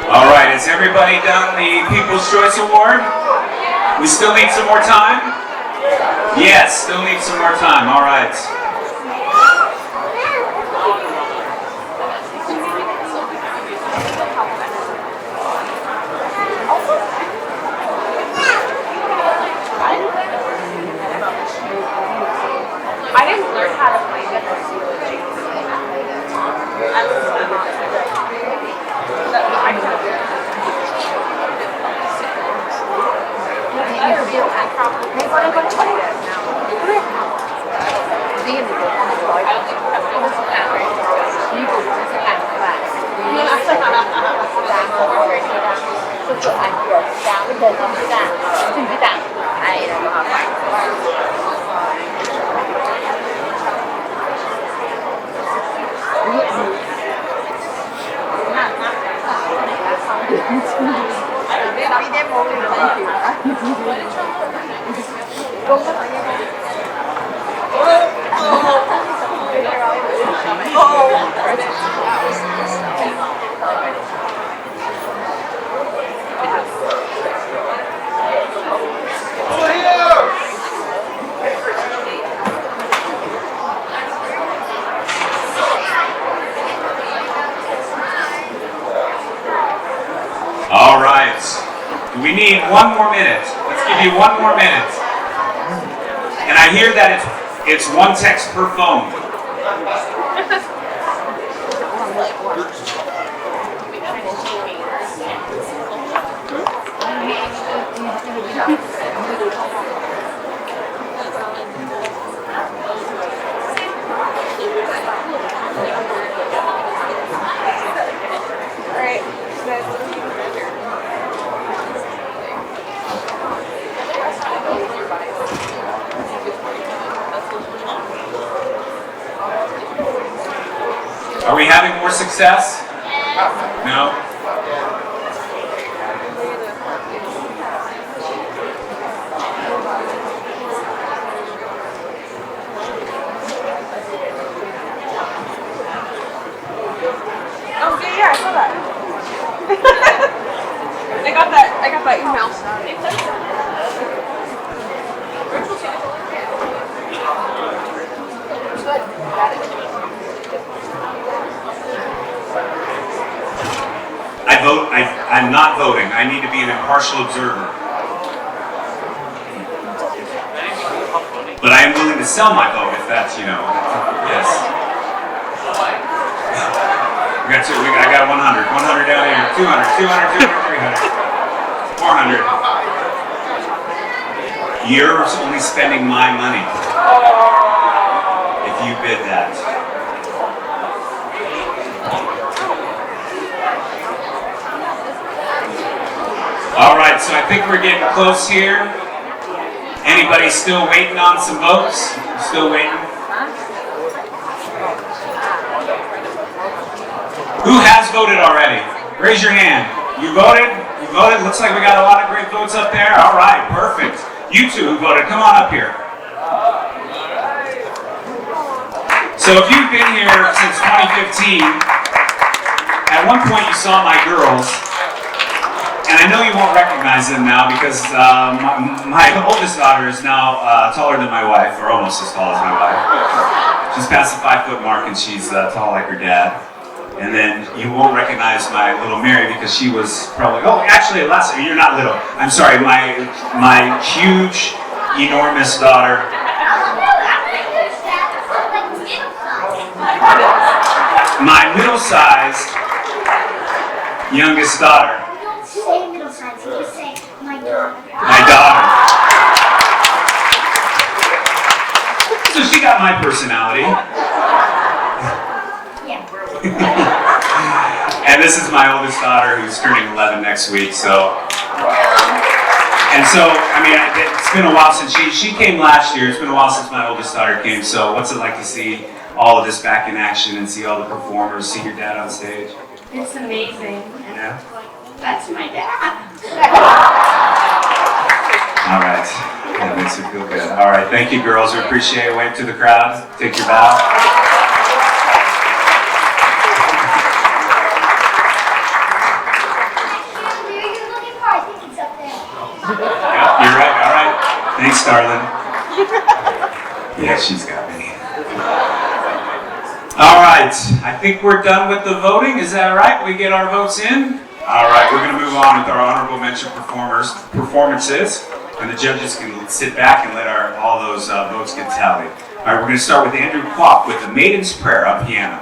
All right, has everybody done the People's Choice Award? We still need some more time? Yes, still need some more time. All right. I didn't learn how to play this. All right. We need one more minute. Let's give you one more minute. And I hear that it's one text per phone. Are we having more success? No? Oh, yeah, I saw that. I got that email. I'm not voting. I need to be an impartial observer. But I am willing to sell my vote if that's, you know, yes. I got 100, 100 down here, 200, 200, 200, 300, 400. You're only spending my money if you bid that. All right, so I think we're getting close here. Anybody still waiting on some votes? Still waiting? Who has voted already? Raise your hand. You voted? You voted? Looks like we got a lot of great votes up there. All right, perfect. You two who voted, come on up here. So if you've been here since 2015, at one point you saw my girls, and I know you won't recognize them now because my oldest daughter is now taller than my wife, or almost as tall as my wife. She's past the 5-foot mark and she's tall like her dad. And then you won't recognize my little Mary because she was probably, oh, actually, last year, you're not little. I'm sorry, my huge, enormous daughter. My middle-sized youngest daughter. You don't say middle-sized, you say my daughter. My daughter. So she got my personality. And this is my oldest daughter who's turning 11 next week, so. And so, I mean, it's been a while since she came last year. It's been a while since my oldest daughter came, so what's it like to see all of this back in action and see all the performers, see your dad on stage? It's amazing. Yeah? That's my dad. All right. That makes me feel good. All right, thank you, girls. We appreciate it. Wave to the crowd. Take your bow. Yep, you're right. All right. Thanks, darling. Yeah, she's got me. All right. I think we're done with the voting. Is that right? We get our votes in? All right. We're going to move on with our honorable mention performances. And the judges can sit back and let all those votes get tallied. All right. We're going to start with Andrew Kwok with the Maiden's Prayer on piano.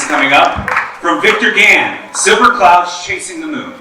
coming up. From Victor Gann, Silver Clouds Chasing the Moon.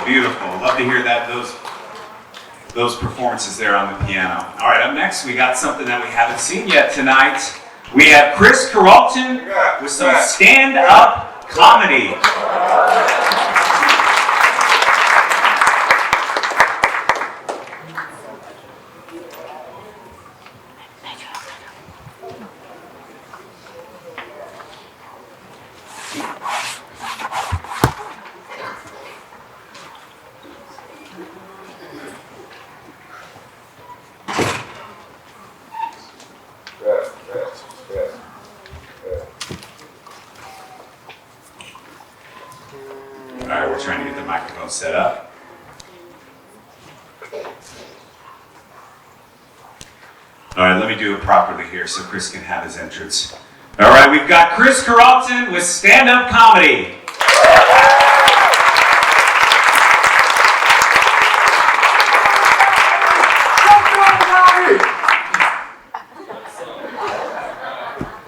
Beautiful. Love to hear that, those performances there on the piano. All right, up next, we got something that we haven't seen yet tonight. We have Chris Carlton with some stand-up comedy. set up. All right, let me do it properly here so Chris can have his entrance. All right, we've got Chris Carlton with stand-up comedy.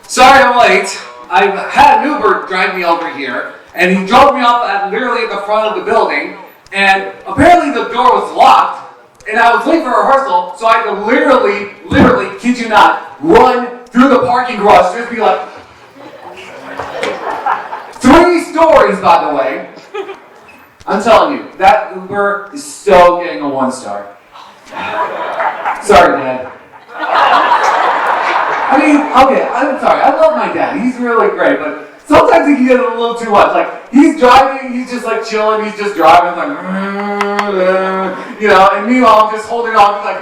Sorry I'm late. I've had an Uber drive me over here, and he dropped me off literally at the front of the building, and apparently the door was locked, and I was late for rehearsal, so I had to literally, kid you not, run through the parking garage, just be like, 3 stories, by the way. I'm telling you, that Uber is so getting a 1-star. Sorry, Dad. I mean, okay, I'm sorry, I love my dad, he's really great, but sometimes he can get a little too much. Like, he's driving, he's just like chilling, he's just driving, like, you know, and meanwhile I'm just holding on, he's like,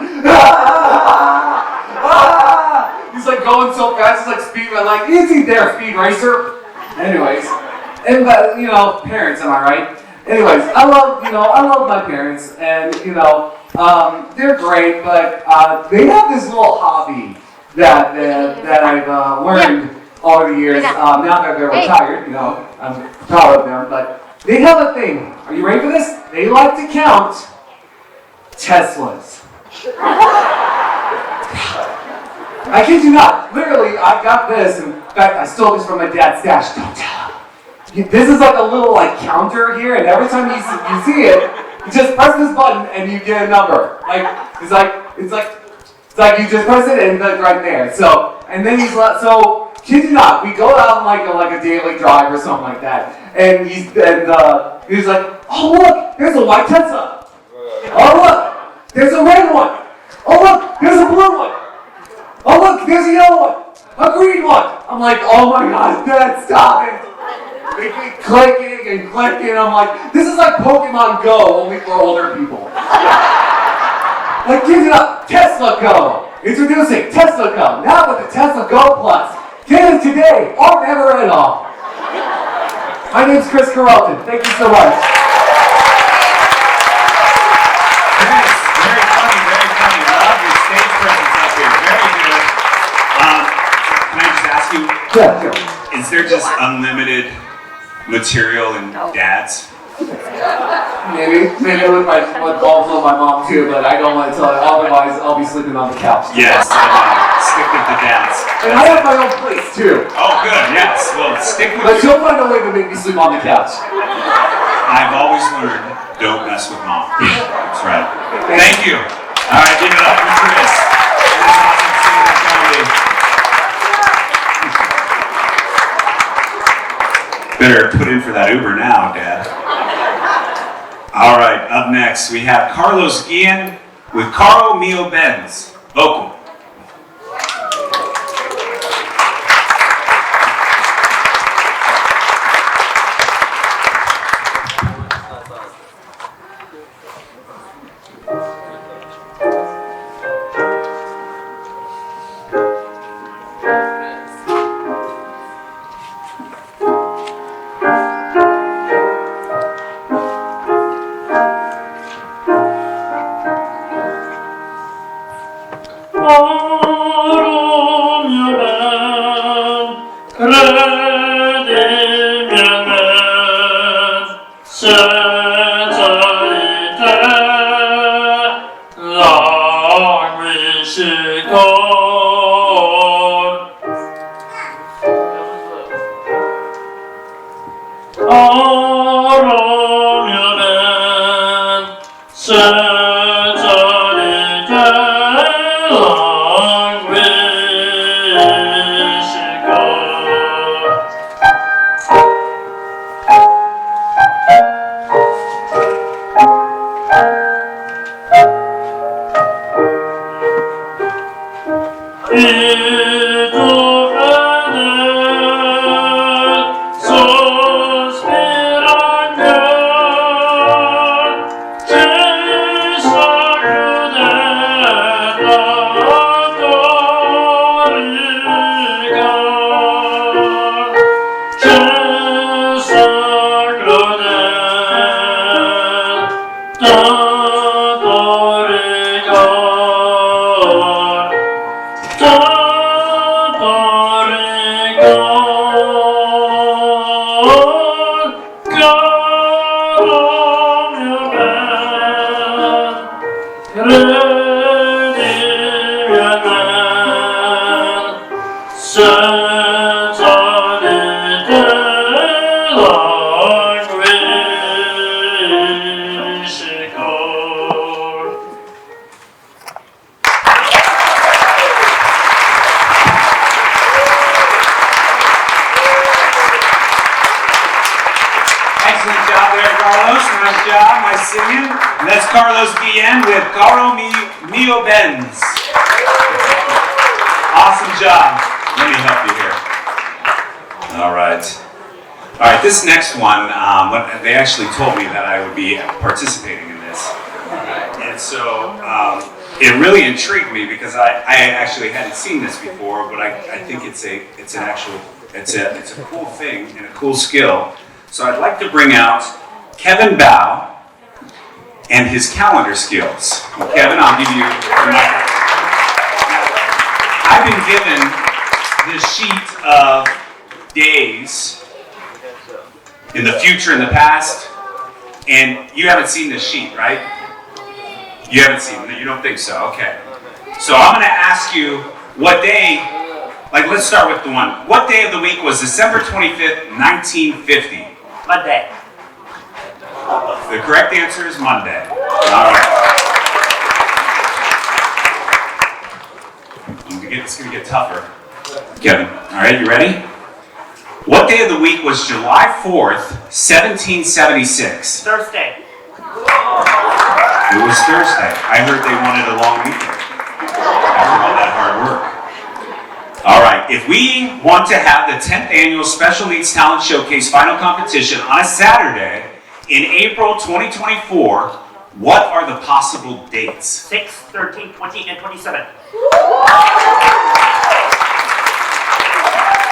he's like going so fast, he's like speeding, I'm like, is he there, speed racer? Anyways, and but, you know, parents, am I right? Anyways, I love my parents, and, you know, they're great, but they have this little hobby that I've learned over the years. Now that they're retired, you know, I'm proud of them, but they have a thing. Are you ready for this? They like to count Teslas. I kid you not. Literally, I got this. In fact, I stole this from my dad's stash. Don't tell him. This is like a little like counter here, and every time you see it, you just press this button and you get a number. It's like you just press it and it's right there. So, and then so kid you not, we go out on like a daily drive or something like that, and he's like, oh look, there's a white Tesla. Oh look, there's a red one. Oh look, there's a blue one. Oh look, there's a yellow one. A green one. I'm like, oh my gosh, Dad, stop it. They keep clicking and clicking. I'm like, this is like Pokemon Go, only for older people. Like, give it up, Tesla Go! Introducing Tesla Go, now with the Tesla Go Plus. Get it today, or never at all. My name's Chris Carlton, thank you so much. Chris, very funny, very funny. I love your stage presence up here, very good. Can I just ask you, Yeah, sure. is there just unlimited material in dads? Maybe with also my mom too, but I don't want to tell her, otherwise I'll be sleeping on the couch. Yes, stick with the dads. And I have my own place too. Oh good, yes, well stick with But she'll find a way to make me sleep on the couch. I've always learned, don't mess with mom. That's right. Thank you. All right, give it up for Chris. It is awesome seeing that comedy. Better put in for that Uber now, Dad. All right, up next we have Carlos Guillen with Carl Mio Benz, vocal. Excellent job there, Carlos. Nice job, nice singing. And that's Carlos Guillen with Caro Mio Benz. Awesome job. Let me help you here. All right. All right, this next one, they actually told me that I would be participating in this. And so it really intrigued me because I actually hadn't seen this before, but I think it's a cool thing and a cool skill. So I'd like to bring out Kevin Bao and his calendar skills. Well, Kevin, I'll give you the microphone. I've been given this sheet of days in the future and the past, and you haven't seen this sheet, right? You haven't seen it? You don't think so? Okay. So I'm going to ask you what day, let's start with the one. What day of the week was December 25th, 1950? Monday. The correct answer is Monday. All right. It's going to get tougher. Kevin, all right, you ready? What day of the week was July 4th, 1776? Thursday. It was Thursday. I heard they wanted a long weekend after all that hard work. All right, if we want to have the 10th annual Special Needs Talent Showcase final competition on a Saturday in April 2024, what are the possible dates? 6, 13, 20, and 27.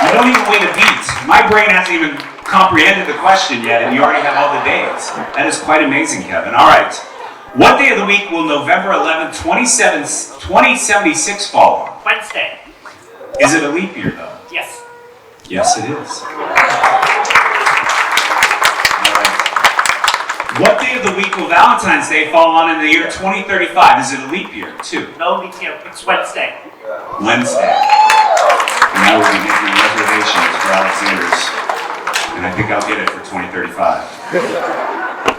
You don't even wait a beat. My brain hasn't even comprehended the question yet, and you already have all the dates. That is quite amazing, Kevin. All right. What day of the week will November 11th, 2076 fall on? Wednesday. Is it a leap year, though? Yes. Yes, it is. All right. What day of the week will Valentine's Day fall on in the year 2035? Is it a leap year, too? No leap year. It's Wednesday. Wednesday. And I will be making reservations for Alexander's. And I think I'll get it for 2035.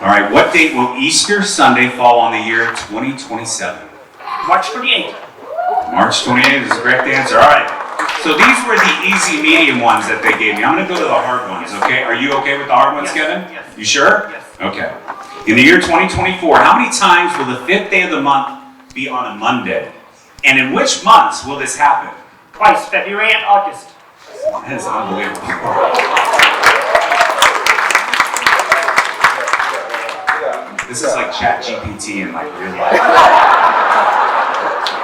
All right, what date will Easter Sunday fall on the year 2027? March 28th. March 28th is the correct answer. All right. So these were the easy medium ones that they gave me. I'm going to go to the hard ones, okay? Are you okay with the hard ones, Kevin? Yes. You sure? Yes. Okay. In the year 2024, how many times will the 5th day of the month be on a Monday? And in which months will this happen? Twice, February and August. That is unbelievable. This is like ChatGPT in real life.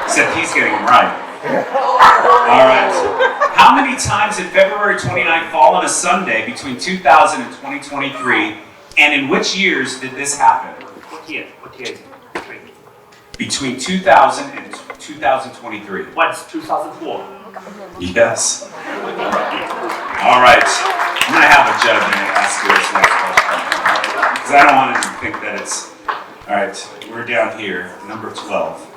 Except he's getting them right. All right. How many times did February 29th fall on a Sunday between 2000 and 2023? And in which years did this happen? What year? What year? Between 2000 and 2023. Once, 2004. Yes. All right. I'm going to have a judge and ask you this next question. Because I don't want to think that it's... All right. We're down here. Number 12.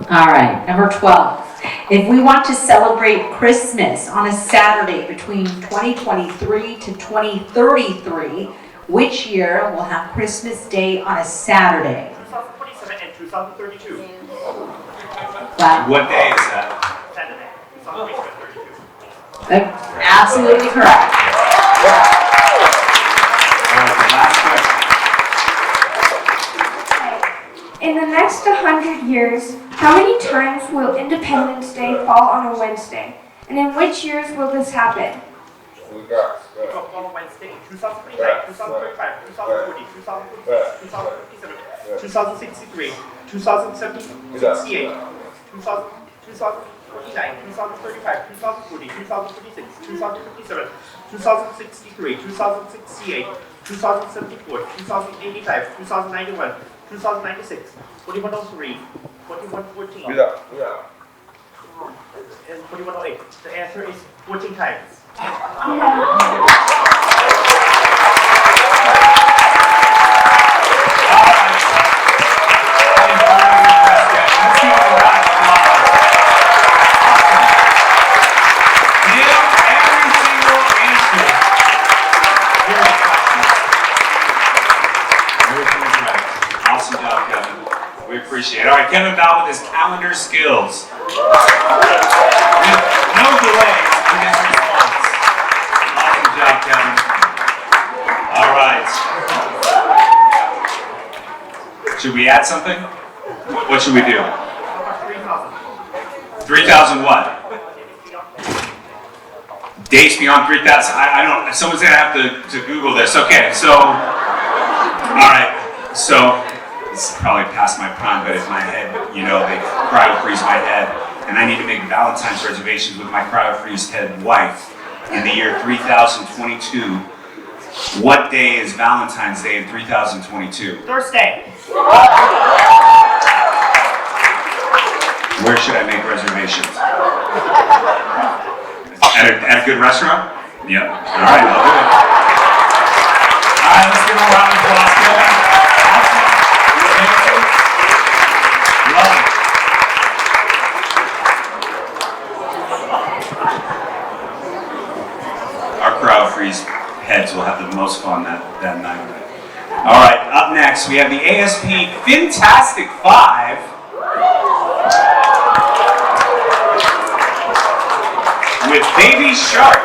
All right, number 12. If we want to celebrate Christmas on a Saturday between 2023 to 2033, which year will have Christmas Day on a Saturday? 2027 and 2032. Wow. What day is that? Saturday. 2027 and 32. Absolutely correct. All right, the last question. In the next 100 years, how many times will Independence Day fall on a Wednesday? And in which years will this happen? On Wednesday, 2029, 2035, 2040, 2046, 2057, 2063, 2068, 2049, 2035, 2040, 2046, 2057, 2063, 2068, 2074, 2085, 2091, 2096, 4103, 4114. Yeah. And 4108. The answer is 14 times. Awesome job, Kevin. We appreciate it. All right, Kevin Bell with his calendar skills. With no delays in his response. Awesome job, Kevin. All right. Should we add something? What should we do? 3,000 what? Dates beyond 3,000. I don't. Someone's gonna have to Google this. Okay, so. All right. So this is probably past my prime, but if my head, they cryo freeze my head, and I need to make Valentine's reservations with my cryo freeze head wife in the year 3022. What day is Valentine's Day in 3022? Thursday. Where should I make reservations? At a good restaurant? Yep. All right, I'll do it. All right, let's give him a round of applause, Kevin. Love it. Our crowd freeze heads will have the most fun that night. All right, up next we have the ASP Fantastic 5. With Baby Shark.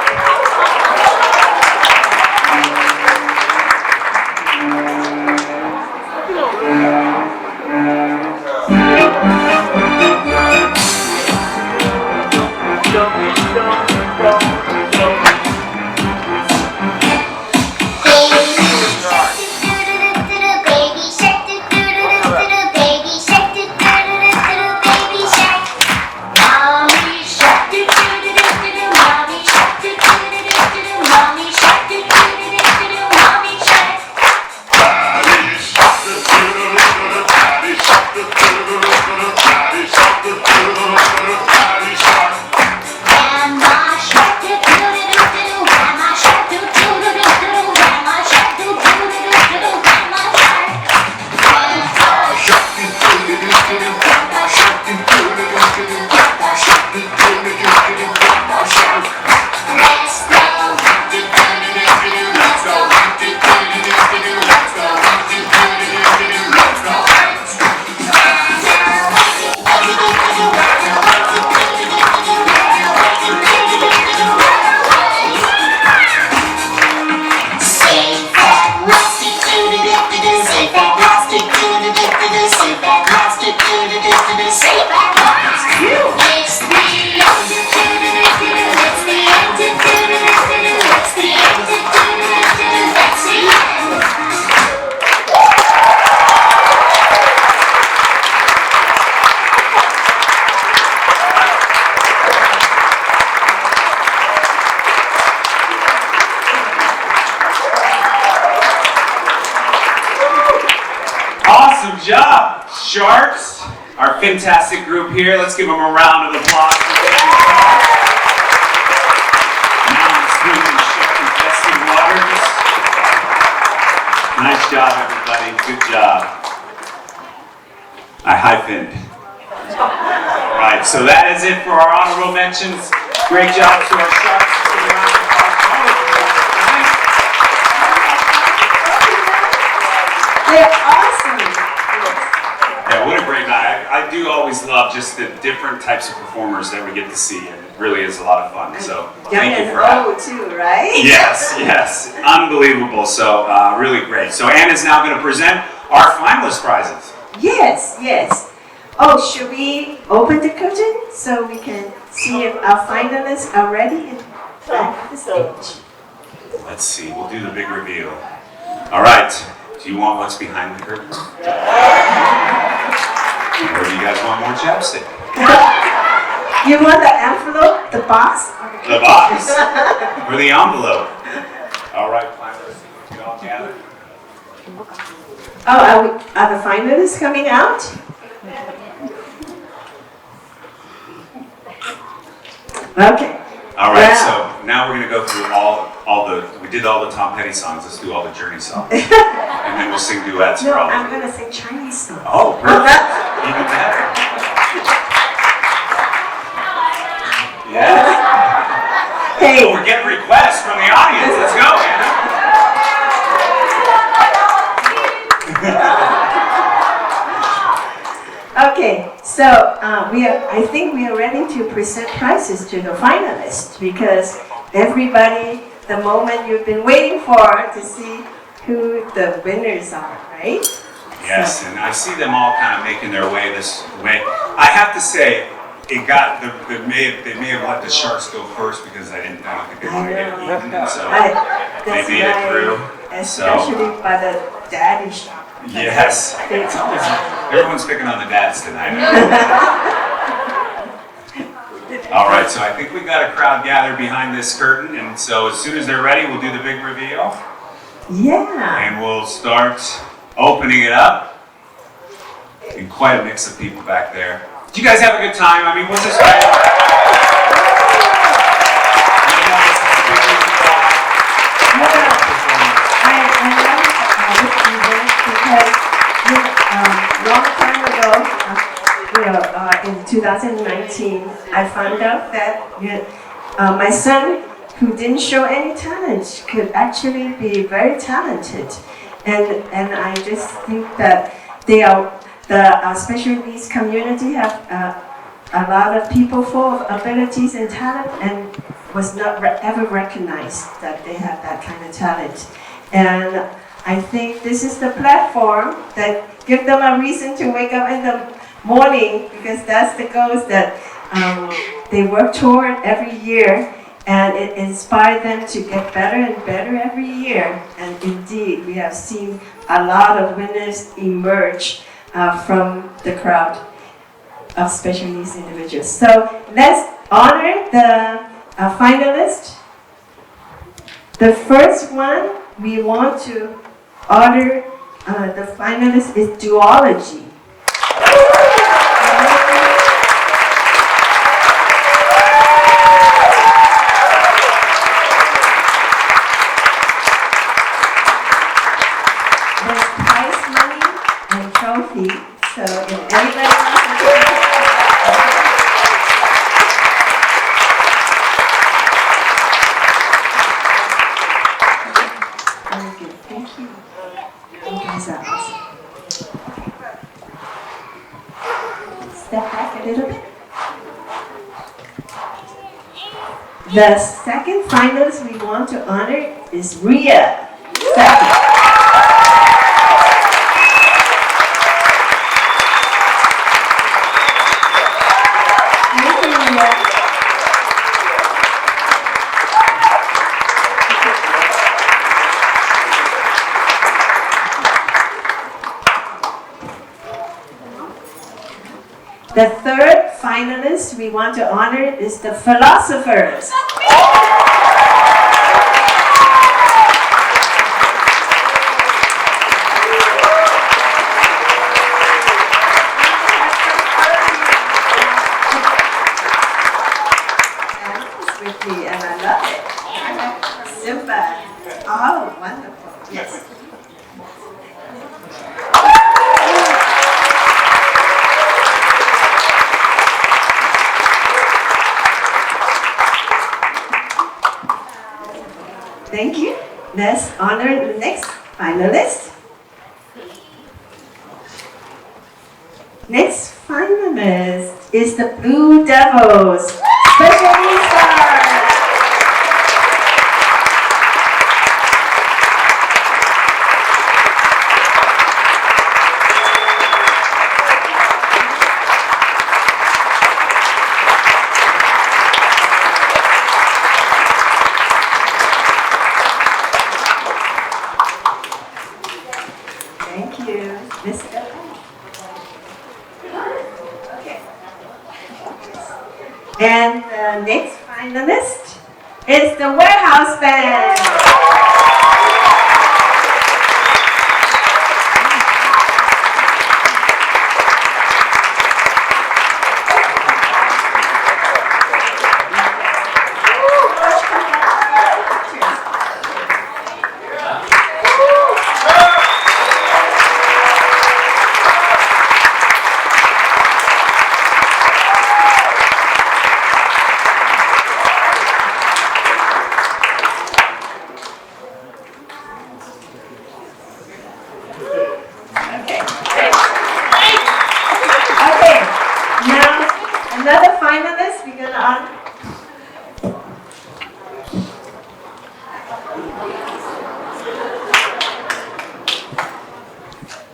Awesome job, Sharks. Our fantastic group here. Let's give them a round of applause for Baby Shark. Now I'm swimming in shark-infested waters. Nice job, everybody. Good job. I hyphened. All right, so that is it for our honorable mentions. Great job to our Sharks. Let's give a round of applause. They're awesome. Yeah, what a great night. I do always love just the different types of performers that we get to see, and it really is a lot of fun. So thank you for having me. Too, right? Yes. Unbelievable. So really great. So Anne is now going to present our finalist prizes. Yes. Oh, should we open the curtain so we can see if our finalists are ready and back on the stage? Let's see. We'll do the big reveal. All right. Do you want what's behind the curtain? Or do you guys want more chapstick? You want the envelope, the box? The box? Or the envelope? All right, finalists. You all gather. Oh, are the finalists coming out? Okay. All right, Wow. so now we're gonna go through we did all the Tom Petty songs, let's do all the Journey songs. And then we'll sing duets No, for all I'm of them. gonna sing Chinese songs. Oh, perfect, even better. Yes. Hey. Oh, we're getting requests from the audience, let's go, Anna. Okay, so I think we are ready to present prizes to the finalists because everybody, the moment you've been waiting for to see who the winners are, right? Yes, and I see them all kind of making their way this way. I have to say, they may have let the sharks go first because I don't think they want to get eaten, and so they made it through. Especially by the daddy shark. Yes. Everyone's picking on the dads tonight. All right, so I think we got a crowd gathered behind this curtain, and so as soon as they're ready, we'll do the big reveal. Yeah. And we'll start opening it up. And quite a mix of people back there. Did you guys have a good time? I mean, what's this right? Long time ago, in 2019, I found out that my son, who didn't show any talent, could actually be very talented, and I just think that the special needs community have a lot of people full of abilities and talent, and was not ever recognized that they have that kind of talent, and I think this is the platform that give them a reason to wake up in the morning, because that's the goals that they work toward every year, and it inspires them to get better and better every year. And indeed, we have seen a lot of winners emerge from the crowd of special needs individuals. So let's honor the finalists. The first one we want to honor the finalist is duology. There's prize money and trophy, so if anybody wants to very good, thank you. You guys are awesome. Step back a little bit. The second finalist we want to honor is Ria. Second. Thank you, Ria. The third finalist we want to honor is the philosophers. With me, and I love it. Super. Oh, wonderful. Yes. Thank you. Let's honor the next finalist. Next finalist is the Blue Devils. Special needs stars. Thank you, Mr. Okay. And the next finalist is the Warehouse Band. finalists we're gonna honor.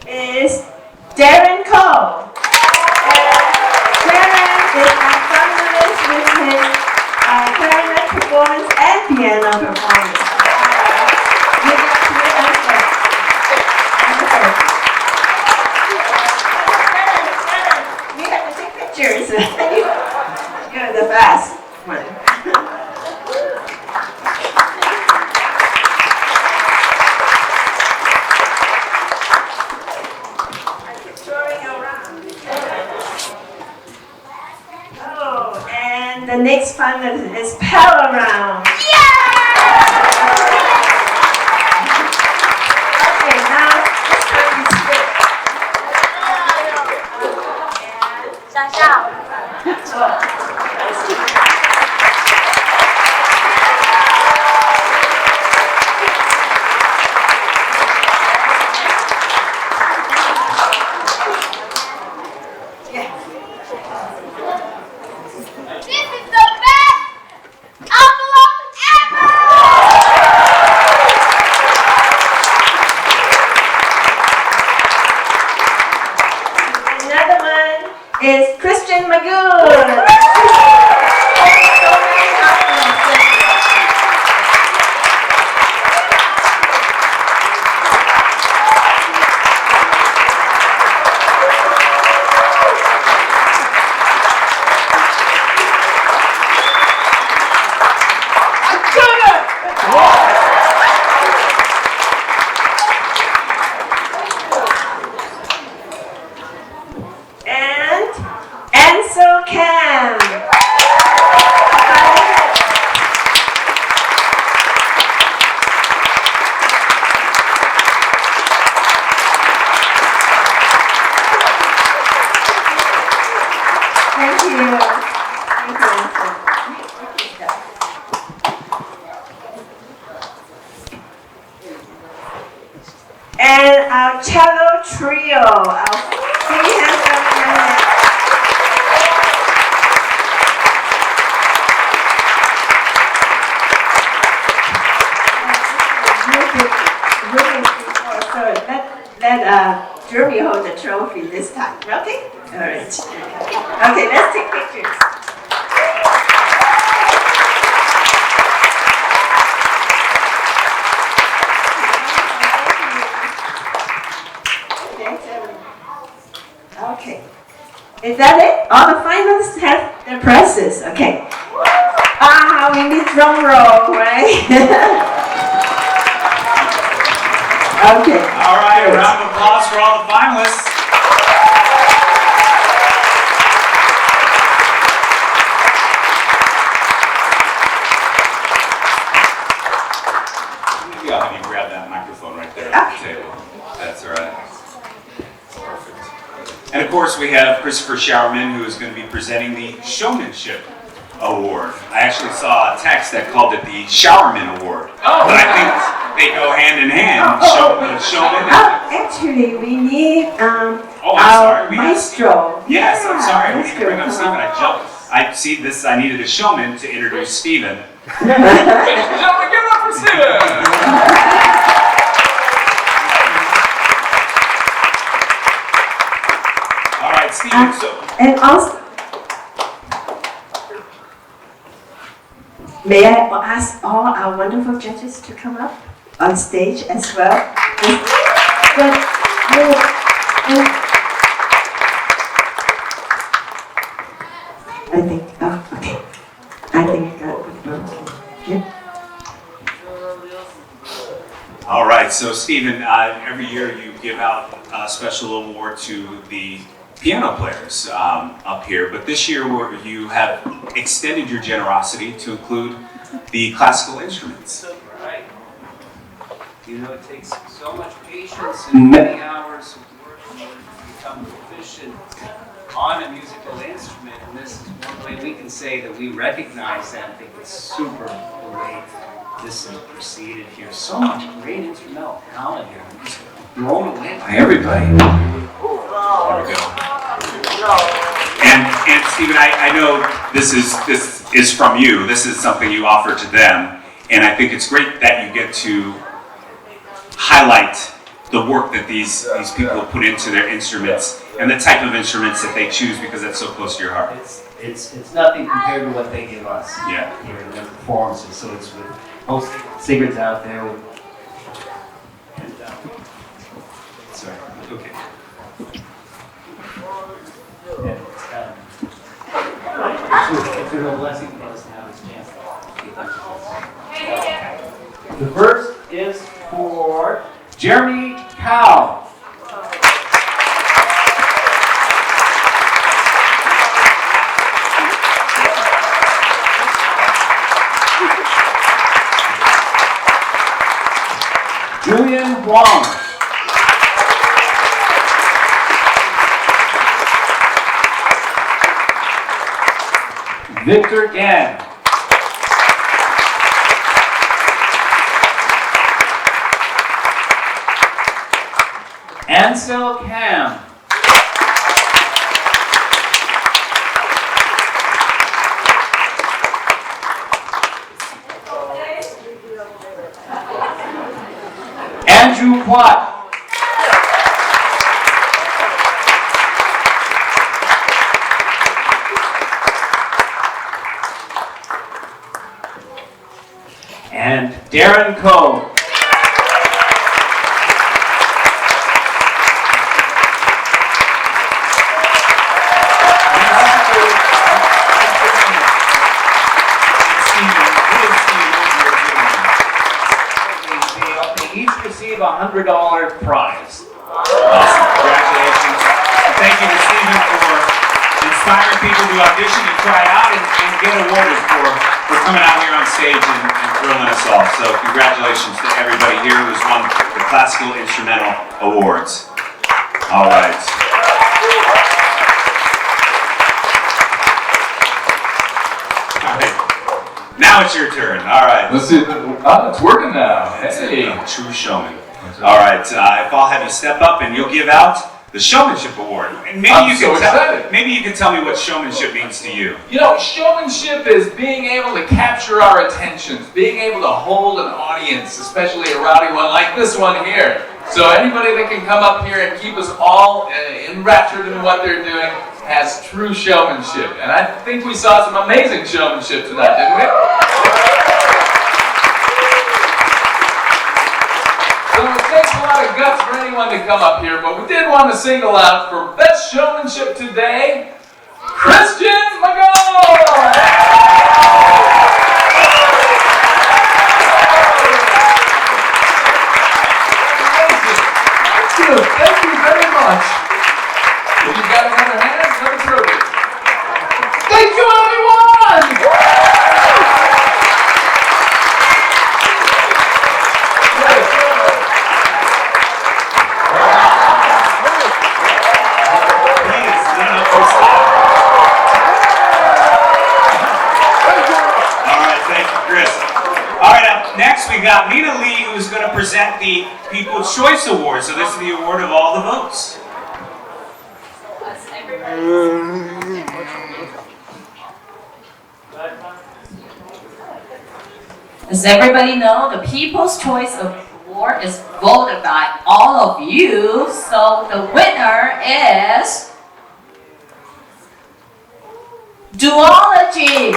Is Darren Cole. Darren is our finalist with his clarinet performance and piano performance. Give it up to the answer. We have to take pictures. You're the best one. Oh, and the next finalist is Power Round. Okay, now this time we split. This is the best envelope ever! Another one is Christian Magoon. And Ansel Cam. Thank you. Thank you, Ansel. And our cello trio, our three handsome men. So let Jeremy hold the trophy this time, okay? All right. Okay, let's take pictures. Thanks, everyone. Okay. Is that it? All the finalists have their prizes. Okay. Ah, we need drum roll, right? Okay. All right, a round of applause for all the finalists. Maybe I'll have you grab that microphone right there at the table. That's all right. Perfect. And of course, we have Christopher Showerman, who is going to be presenting the Showmanship Award. I actually saw a text that called it the Showerman Award. But I think they go hand in hand. Showman. Actually, we need I'm our sorry. maestro. Yes, I'm sorry. We Maestro. can bring up Stephen. I jumped. I see this. I needed a showman to introduce Stephen. Ladies and gentlemen, give it up for Steven! All right, Stephen. And also, may I ask all our wonderful judges to come up on stage as well? I think, okay. I think I got it. Yeah. All right, so Stephen, every year you give out a special award to the piano players up here, but this year you have extended your generosity to include the classical instruments. Right. You know, it takes so much patience and many hours of work in order to become proficient on a musical instrument, and this is one way we can say that we recognize that. I think it's super the way this has proceeded here. So much great instrumental talent here. I'm just blown away by everybody. There we go. And And Stephen, I know this is from you. This is something you offer to them, and I think it's great that you get to highlight the work that these people put into their instruments and the type of instruments that they choose because that's so close to your heart. It's nothing compared to what they give us Yeah. here in their performances. So it's with most singers out there. Sorry. Okay. It's a real blessing for us to have this chance. The first is for Jeremy Cow. Julian Huang. Victor Gann. Ansel Cam. Andrew Quat. And Darren Coe. They each receive a $100 prize. Awesome. Congratulations. And thank you to Stephen for inspiring people to audition and try out and get awarded for coming out here on stage and thrilling us all. So congratulations to everybody here who's won the Classical Instrumental Awards. All right. Now it's your turn. All right. Let's see. Oh, it's working now. Hey. True showman. All right. If I'll have you step up and you'll give out the Showmanship Award. And maybe I'm you so can excited. maybe you can tell me what showmanship means to you. You know, showmanship is being able to capture our attentions, being able to hold an audience, especially a rowdy one like this one here. So anybody that can come up here and keep us all enraptured in what they're doing has true showmanship. And I think we saw some amazing showmanship tonight, didn't we? So it takes a lot of guts for anyone to come up here, but we did want to single out for best showmanship today, Christian Thank you very much. If you've got another hand, another trophy. Thank you, everyone! Next, we got Nina Lee, who's going to present the People's Choice Award. So this is the award of all the votes. Does everybody know the People's Choice Award is voted by all of you? So the winner is Duology.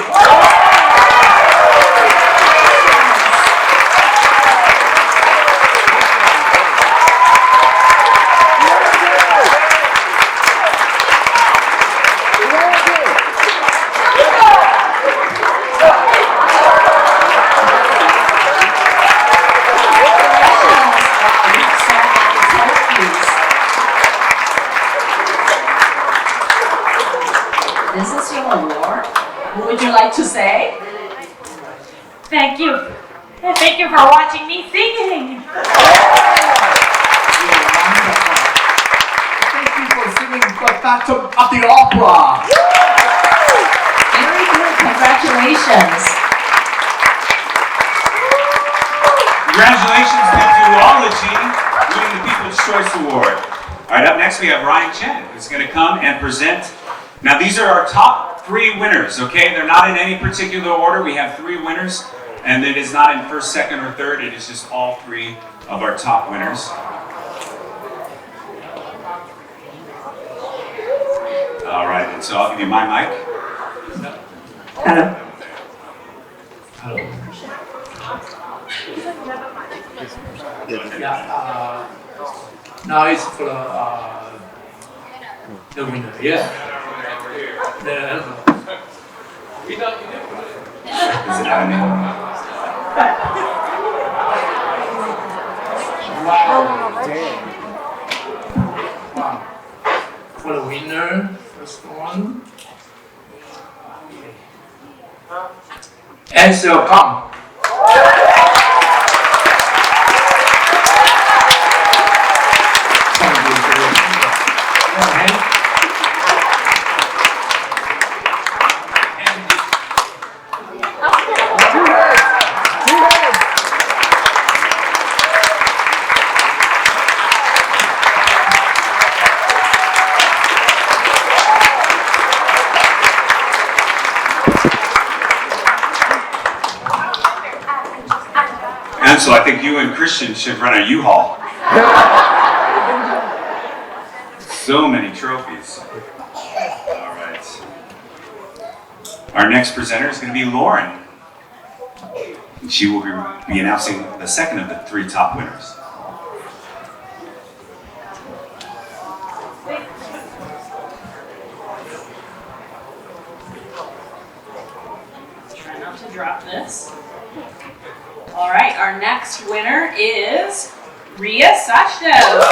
This is your award. What would you like to say? Thank you. And thank you for watching me singing. Thank you for singing the Phantom of the Opera. Very good. Congratulations. Congratulations to Duology winning the People's Choice Award. All right, up next we have Ryan Chen, who's going to come and present Now these are our top 3 winners, okay? They're not in any particular order. We have 3 winners, and it is not in first, second, or third. It is just all 3 of our top winners. All right, and so I'll give you my mic. Hello. Hello. Yeah, now it's for the winner, yeah. Is it happening? Wow. Wow. For the winner, first one. And so come. And so I think you and Christian should run a U-Haul. So many trophies. All right. Our next presenter is going to be Lauren. And she will be announcing the second of the 3 top winners. Try not to drop this. All right, our next winner is Ria Sachno.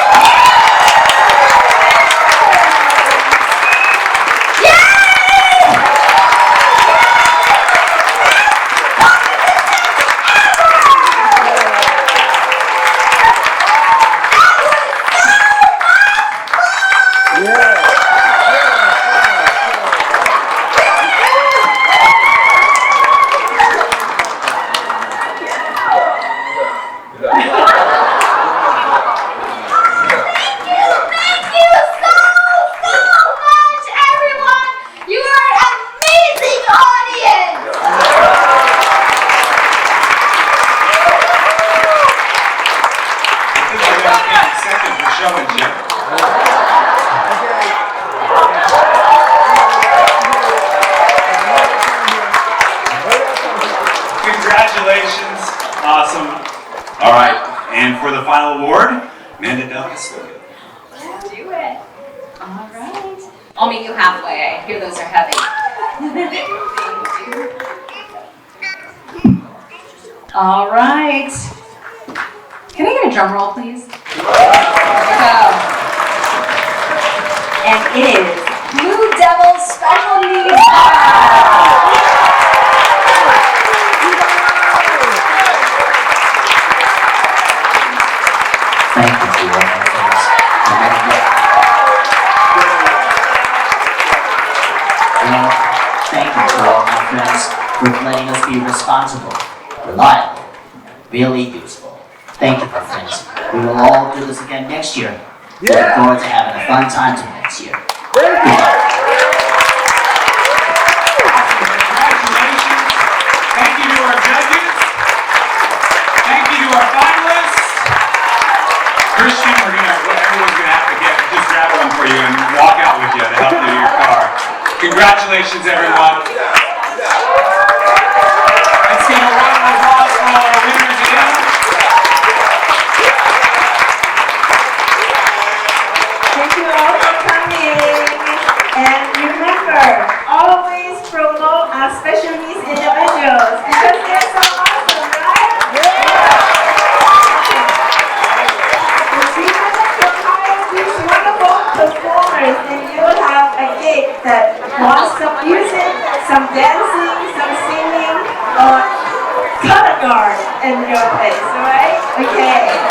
Congratulations. Awesome. All right. And for the final award, Amanda Douglas. Do it. All right. I'll meet you halfway. I hear those are heavy. All right. Can I get a drum roll, please? Go. And it is Blue Devils Special Needs Bar. Thank you to all my friends. Well, thank you to all my friends for letting us be responsible, reliable, really useful. Thank you, my friends. We will all do this again next year. We look forward to having a fun time till next year. Goodbye. Thank you to our judges. Thank you to our finalists. Christian, everyone's gonna have to just grab one for you and walk out with you to help you to your car. Congratulations, everyone. Let's give a round of applause for all our winners again. Thank you all for coming. And remember, always promote our special needs individuals because they're so awesome, right? These wonderful performers, and you will have a gig that wants some music, some dancing, some singing, or color guard in your place, alright? Okay.